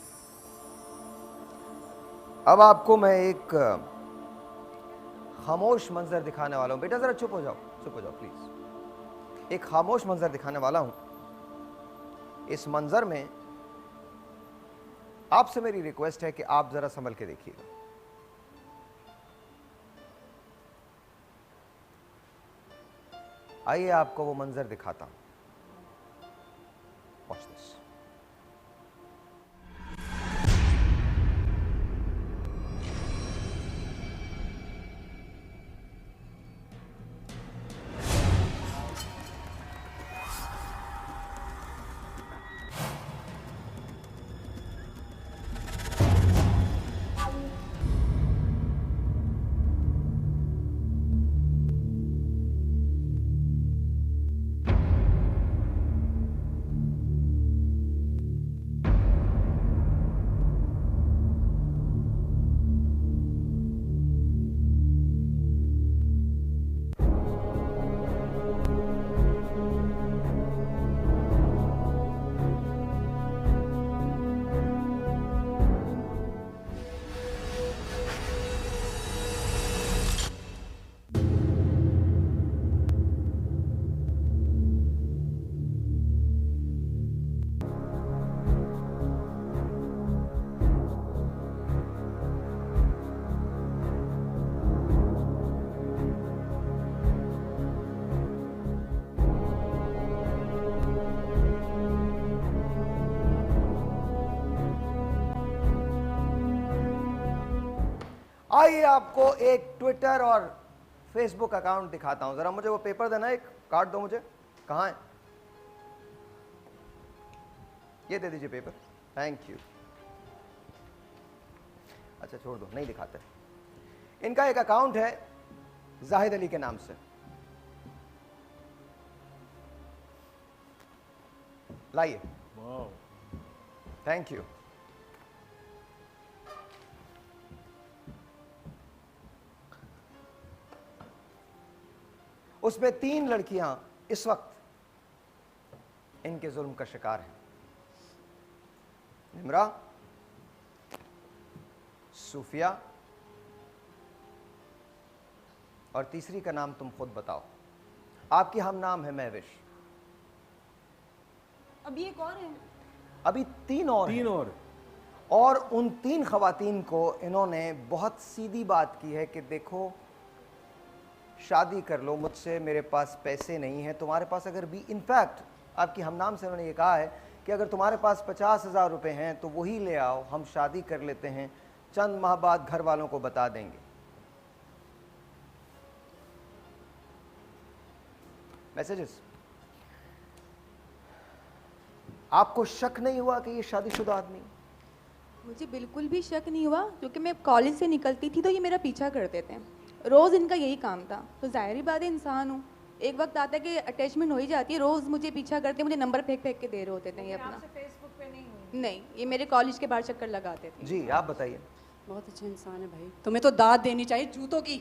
Speaker 1: अब आपको मैं एक खामोश मंजर दिखाने वाला हूं। बेटा जरा चुप हो जाओ, चुप हो जाओ प्लीज। एक खामोश मंजर दिखाने वाला हूं। इस मंजर में आपसे मेरी रिक्वेस्ट है कि आप जरा संभल के देखिएगा। आइए आपको वो मंजर दिखाता हूं। Watch this. आइए आपको एक ट्विटर और फेसबुक अकाउंट दिखाता हूं। जरा मुझे वो पेपर देना, एक कार्ड दो मुझे। कहां है? ये दे दीजिए पेपर। Thank you. अच्छा छोड़ दो, नहीं दिखाते। इनका एक अकाउंट है जाहिद अली के नाम से। लाइए। Thank you. उसमें 3 लड़कियां इस वक्त इनके जुल्म का शिकार हैं। निमरा, सूफिया और तीसरी का नाम तुम खुद बताओ। आपकी हम नाम है महविश।
Speaker 15: अभी एक और है।
Speaker 1: अभी 3 और हैं। और उन 3 खवातीन को इन्होंने बहुत सीधी बात की है कि देखो शादी कर लो मुझसे, मेरे पास पैसे नहीं हैं। तुम्हारे पास अगर भी, इनफैक्ट आपकी हम नाम से उन्होंने ये कहा है कि अगर तुम्हारे पास 50,000 रुपए हैं तो वही ले आओ, हम शादी कर लेते हैं, चंद माह बाद घर वालों को बता देंगे। मैसेजेस। आपको शक नहीं हुआ कि ये शादीशुदा आदमी?
Speaker 17: मुझे बिल्कुल भी शक नहीं हुआ, क्योंकि मैं कॉलेज से निकलती थी तो ये मेरा पीछा करते थे, रोज़ इनका यही काम था। तो जाहिर बात है, इंसान हूँ, एक वक्त आता है कि अटैचमेंट हो ही जाती है। रोज़ मुझे पीछा करते, मुझे नंबर फेंक फेंक के दे रहे होते थे ये अपना।
Speaker 9: फेसबुक पे नहीं हुई?
Speaker 17: नहीं, ये मेरे कॉलेज के बाहर चक्कर लगाते थे।
Speaker 1: जी आप बताइए।
Speaker 9: बहुत अच्छा इंसान है भाई, तुम्हें तो दाद देनी चाहिए जूतों की।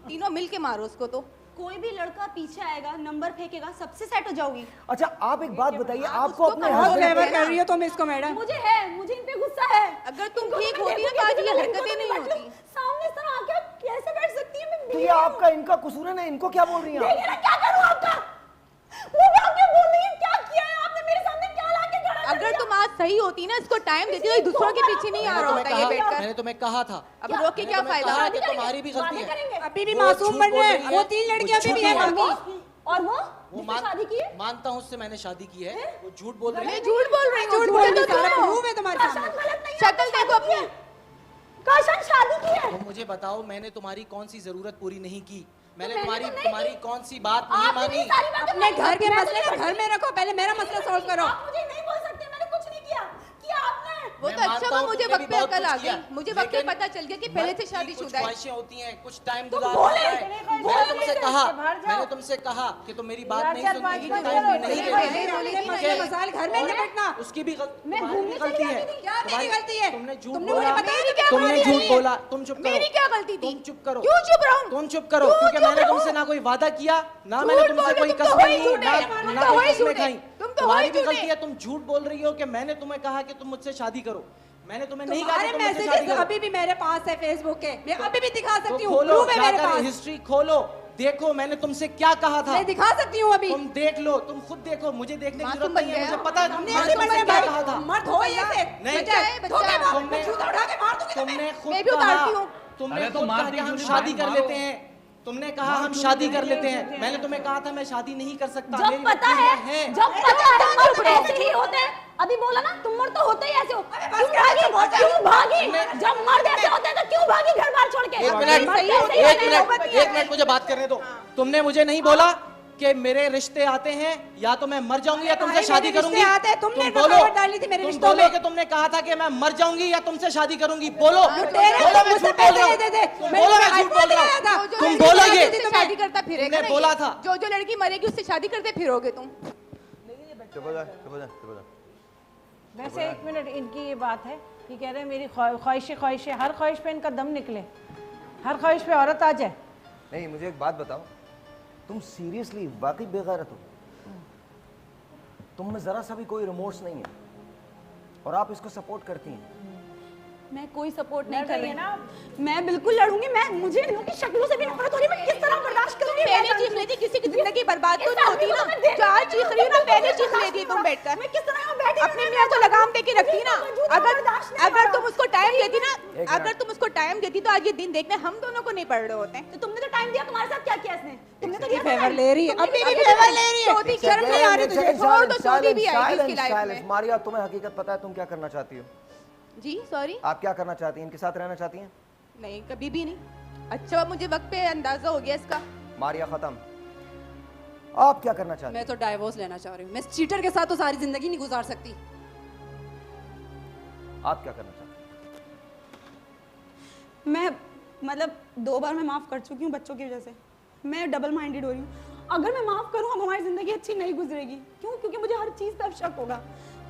Speaker 17: तीनों मिल के मारो उसको। तो
Speaker 15: कोई भी लड़का पीछे आएगा, नंबर फेंकेगा, सबसे सेट हो जाओगी।
Speaker 1: अच्छा आप एक बात बताइए, आपको अपने
Speaker 9: हस्बैंड कर रही हो तुम इसको मैडम?
Speaker 15: मुझे है, मुझे इन पे गुस्सा है।
Speaker 17: अगर तुम ठीक होती ना तो आज ये हरकतें नहीं होती।
Speaker 15: सामने इस तरह आके कैसे बैठ सकती है?
Speaker 1: तो ये आपका इनका कसूर है ना, इनको क्या बोल रही हैं आप?
Speaker 15: देखिए ना, क्या करूं आपका? मुंह पे आके बोल रही है, क्या किया है आपने मेरे सामने? क्या लाके खड़ा कर
Speaker 17: अगर तुम आज सही होती ना, इसको टाइम देती तो दूसरों के पीछे नहीं आ रहा होता ये बैठकर।
Speaker 16: मैंने तुम्हें कहा था।
Speaker 17: अब रोक के क्या फायदा?
Speaker 16: कि तुम्हारी भी गलती है।
Speaker 9: अभी भी मासूम बन रहे हैं वो 3 लड़कियां अभी भी हैं मम्मी।
Speaker 15: और वो शादी की है?
Speaker 16: मानता हूँ उससे मैंने शादी की है। वो झूठ बोल रही है।
Speaker 17: मैं झूठ बोल रही हूँ?
Speaker 9: झूठ बोल रही हूँ, प्रूफ है तुम्हारे सामने।
Speaker 17: शक्ल देखो अपनी।
Speaker 15: काशान शादी की है?
Speaker 16: तो मुझे बताओ, मैंने तुम्हारी कौन सी जरूरत पूरी नहीं की? मैंने तुम्हारी कौन सी बात नहीं मानी?
Speaker 9: अपने घर के मसले को घर में रखो, पहले मेरा मसला सॉल्व करो।
Speaker 15: आप मुझे नहीं बोल सकते, मैंने कुछ नहीं किया। किया आपने?
Speaker 17: वो तो अच्छा हुआ मुझे वक्त पे अकल आ गई। मुझे वक्त पे पता चल गया कि पहले से शादीशुदा है।
Speaker 16: ख्वाहिशें होती हैं, कुछ टाइम गुजारना है। मैंने तुमसे कहा कि तुम मेरी बात नहीं सुनती, टाइम नहीं
Speaker 9: मसाइल घर में निपटना।
Speaker 16: उसकी भी गलती है।
Speaker 9: क्या मेरी गलती है?
Speaker 16: तुमने झूठ
Speaker 9: तुमने
Speaker 16: बोला।
Speaker 9: मुझे बताया नहीं क्या
Speaker 16: तुमने
Speaker 9: गलती
Speaker 16: झूठ
Speaker 9: है?
Speaker 16: बोला। तुम चुप करो।
Speaker 17: मेरी क्या गलती थी?
Speaker 16: तुम चुप करो।
Speaker 17: क्यों चुप रहूं?
Speaker 16: तुम चुप करो, क्योंकि मैंने तुमसे ना कोई वादा किया, ना मैंने तुमसे कोई कसम ली, ना कोई कसमें खाई। तुम्हारी भी गलती है। तुम झूठ बोल रही हो कि मैंने तुम्हें कहा कि तुम मुझसे शादी करो। मैंने तुम्हें नहीं कहा कि तुम मुझसे शादी करो।
Speaker 9: अभी भी मेरे पास है फेसबुक के, मैं अभी भी दिखा सकती हूँ।
Speaker 16: खोलो,
Speaker 9: प्रूफ है मेरे पास।
Speaker 16: हिस्ट्री खोलो, देखो मैंने तुमसे क्या कहा था।
Speaker 9: मैं दिखा सकती हूँ अभी।
Speaker 16: तुम देख लो, तुम खुद देखो, मुझे देखने की जरूरत नहीं है। मुझे पता है
Speaker 9: हमने
Speaker 16: मैंने
Speaker 9: ऐसे
Speaker 16: तुमसे
Speaker 9: बच्चे
Speaker 16: क्या कहा था।
Speaker 9: मर्द हो ये से
Speaker 16: नहीं,
Speaker 9: तुमने जूता उठा के मार दूंगी
Speaker 16: तुमने खुद
Speaker 17: मैं भी उतारती हूँ।
Speaker 16: तुमने खुद कहा कि हम शादी कर लेते हैं। तुमने कहा हम शादी कर लेते हैं। मैंने तुम्हें कहा था मैं शादी नहीं कर सकता।
Speaker 15: जब पता है, जब पता है मर्द ऐसे ही होते हैं। अभी बोला ना, तुम मर्द तो होते ही ऐसे हो। क्यों भागी? जब मर्द ऐसे होते हैं तो क्यों भागी घर बार छोड़ के?
Speaker 16: एक मिनट मुझे बात करने दो। तुमने मुझे नहीं बोला कि मेरे रिश्ते आते हैं, या तो मैं मर जाऊंगी या तुमसे शादी करूंगी।
Speaker 9: तुमने
Speaker 16: बोलो
Speaker 9: डाली थी मेरे
Speaker 16: तुम
Speaker 9: रिश्तों
Speaker 16: बोलो
Speaker 9: में।
Speaker 16: कि तुमने कहा था कि मैं मर जाऊंगी या तुमसे शादी करूंगी। बोलो
Speaker 9: तेरे
Speaker 16: बोलो, मैं झूठ बोल रहा हूँ। बोलो मैं झूठ बोल रहा हूँ। तुम बोलोगे,
Speaker 17: शादी करता फिरेगा
Speaker 16: तुमने बोला था।
Speaker 17: जो लड़की मरेगी उससे शादी करते फिरोगे तुम।
Speaker 1: चुप हो जा, चुप हो जा, चुप हो जा।
Speaker 13: वैसे 1 मिनट, इनकी ये बात है कि कह रहे हैं मेरी ख्वाहिशें, हर ख्वाहिश पे इनका दम निकले, हर ख्वाहिश पे औरत आ जाए।
Speaker 1: नहीं मुझे एक बात बताओ, तुम सीरियसली वाकई बेगैरत हो? तुम में जरा सा भी कोई रिमोर्स नहीं है और आप इसको सपोर्ट करती हैं?
Speaker 15: मैं कोई सपोर्ट नहीं कर रही ना। मैं बिल्कुल लड़ूंगी। मैं मुझे इनकी की शक्लों से भी नफरत हो रही है। मैं किस तरह बर्दाश्त करूंगी?
Speaker 17: पहले चीख लेती, किसी की जिंदगी बर्बाद तो नहीं होती ना। जो आज चीख रही हो ना, पहले चीख लेती तुम बैठकर।
Speaker 15: मैं किस तरह यहाँ बैठी
Speaker 17: अपने मियां को लगाम दे के रखती ना। अगर तुम उसको टाइम देती ना, अगर तुम उसको टाइम देती तो आज ये दिन देखने हम दोनों को नहीं पड़ रहे होते।
Speaker 15: तो तुमने तो टाइम दिया, तुम्हारे साथ क्या किया इसने? तुमने तो
Speaker 9: फेवर ले रही है, अभी भी फेवर ले रही है। शर्म नहीं आ रही तुझे?
Speaker 17: छोड़ दो, चोटी भी आएगी इसकी लाइफ में।
Speaker 1: मारिया, तुम्हें हकीकत पता है तुम क्या करना चाहती हो?
Speaker 17: जी सॉरी।
Speaker 1: आप क्या करना चाहती हैं? इनके साथ रहना चाहती हैं?
Speaker 17: नहीं, कभी भी नहीं। अच्छा मुझे वक्त पे अंदाजा हो गया इसका।
Speaker 1: मारिया खत्म। आप क्या करना चाहते हैं?
Speaker 9: मैं तो डाइवोर्स लेना चाह रही हूँ। मैं इस चीटर के साथ तो सारी जिंदगी नहीं गुजार सकती।
Speaker 1: आप क्या करना चाहते हैं?
Speaker 15: मैं मतलब 2 बार मैं माफ़ कर चुकी हूँ बच्चों की वजह से। मैं डबल माइंडेड हो रही हूँ। अगर मैं माफ़ करूँ अब हमारी ज़िंदगी अच्छी नहीं गुजरेगी। क्यों? क्योंकि मुझे हर चीज़ पे अब शक होगा।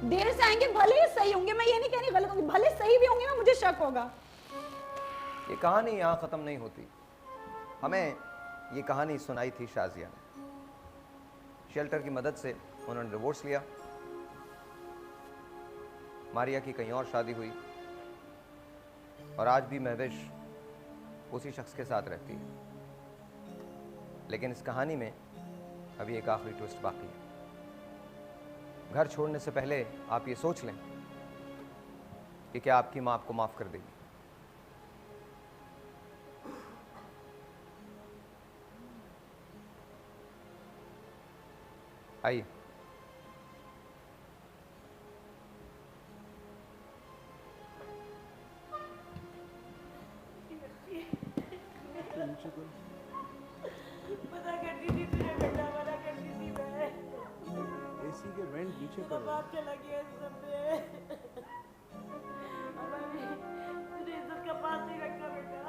Speaker 15: देर से आएंगे, भले ही सही होंगे, मैं ये नहीं कह रही गलत होंगे, भले सही भी होंगे ना, मुझे शक होगा।
Speaker 1: ये कहानी यहाँ ख़त्म नहीं होती। हमें ये कहानी सुनाई थी शाजिया ने। शेल्टर की मदद से उन्होंने डिवोर्स लिया। मारिया की कहीं और शादी हुई और आज भी महविश उसी शख्स के साथ रहती है। लेकिन इस कहानी में अभी एक आखिरी ट्विस्ट बाकी है। घर छोड़ने से पहले आप ये सोच लें कि क्या आपकी मां आपको माफ कर देगी। आइए।
Speaker 10: मना करती थी तुझे बेटा, मना करती थी मैं।
Speaker 12: एसी के वेंट नीचे
Speaker 10: तेरा बाप चला गया इस सब में। तुझे इज्जत का पास नहीं रखा बेटा।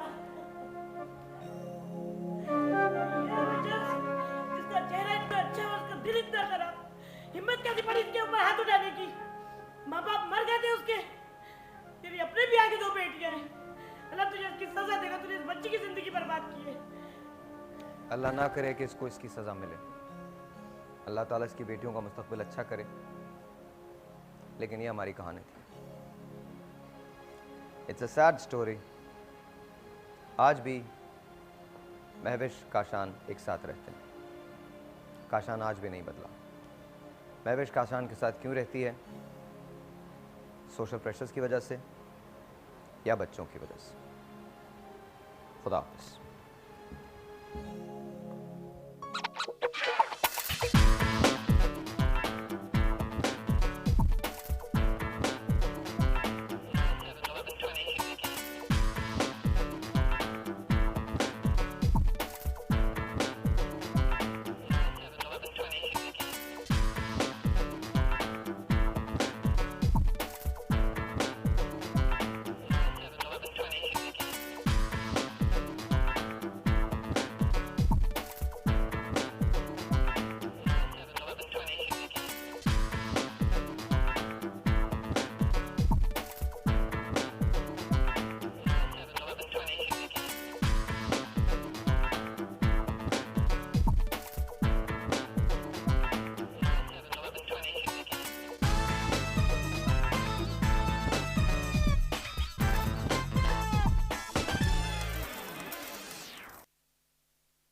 Speaker 10: जिसका चेहरा इतना अच्छा है उसका दिल इतना खराब। हिम्मत कैसी पड़ी इसके ऊपर हाथ उठाने की? माँ बाप मर गए थे उसके, तेरी अपने भी आगे 2 बेटियां हैं। अल्लाह तुझे इसकी सजा देगा। तूने इस बच्ची की जिंदगी बर्बाद की है।
Speaker 1: अल्लाह ना करे कि इसको इसकी सज़ा मिले। अल्लाह ताला इसकी बेटियों का मुस्तकबिल अच्छा करे। लेकिन ये हमारी कहानी थी। It's a sad story. आज भी महविश काशान एक साथ रहते हैं। काशान आज भी नहीं बदला। महविश काशान के साथ क्यों रहती है? सोशल प्रेशर्स की वजह से या बच्चों की वजह से? खुदा हाफिज़।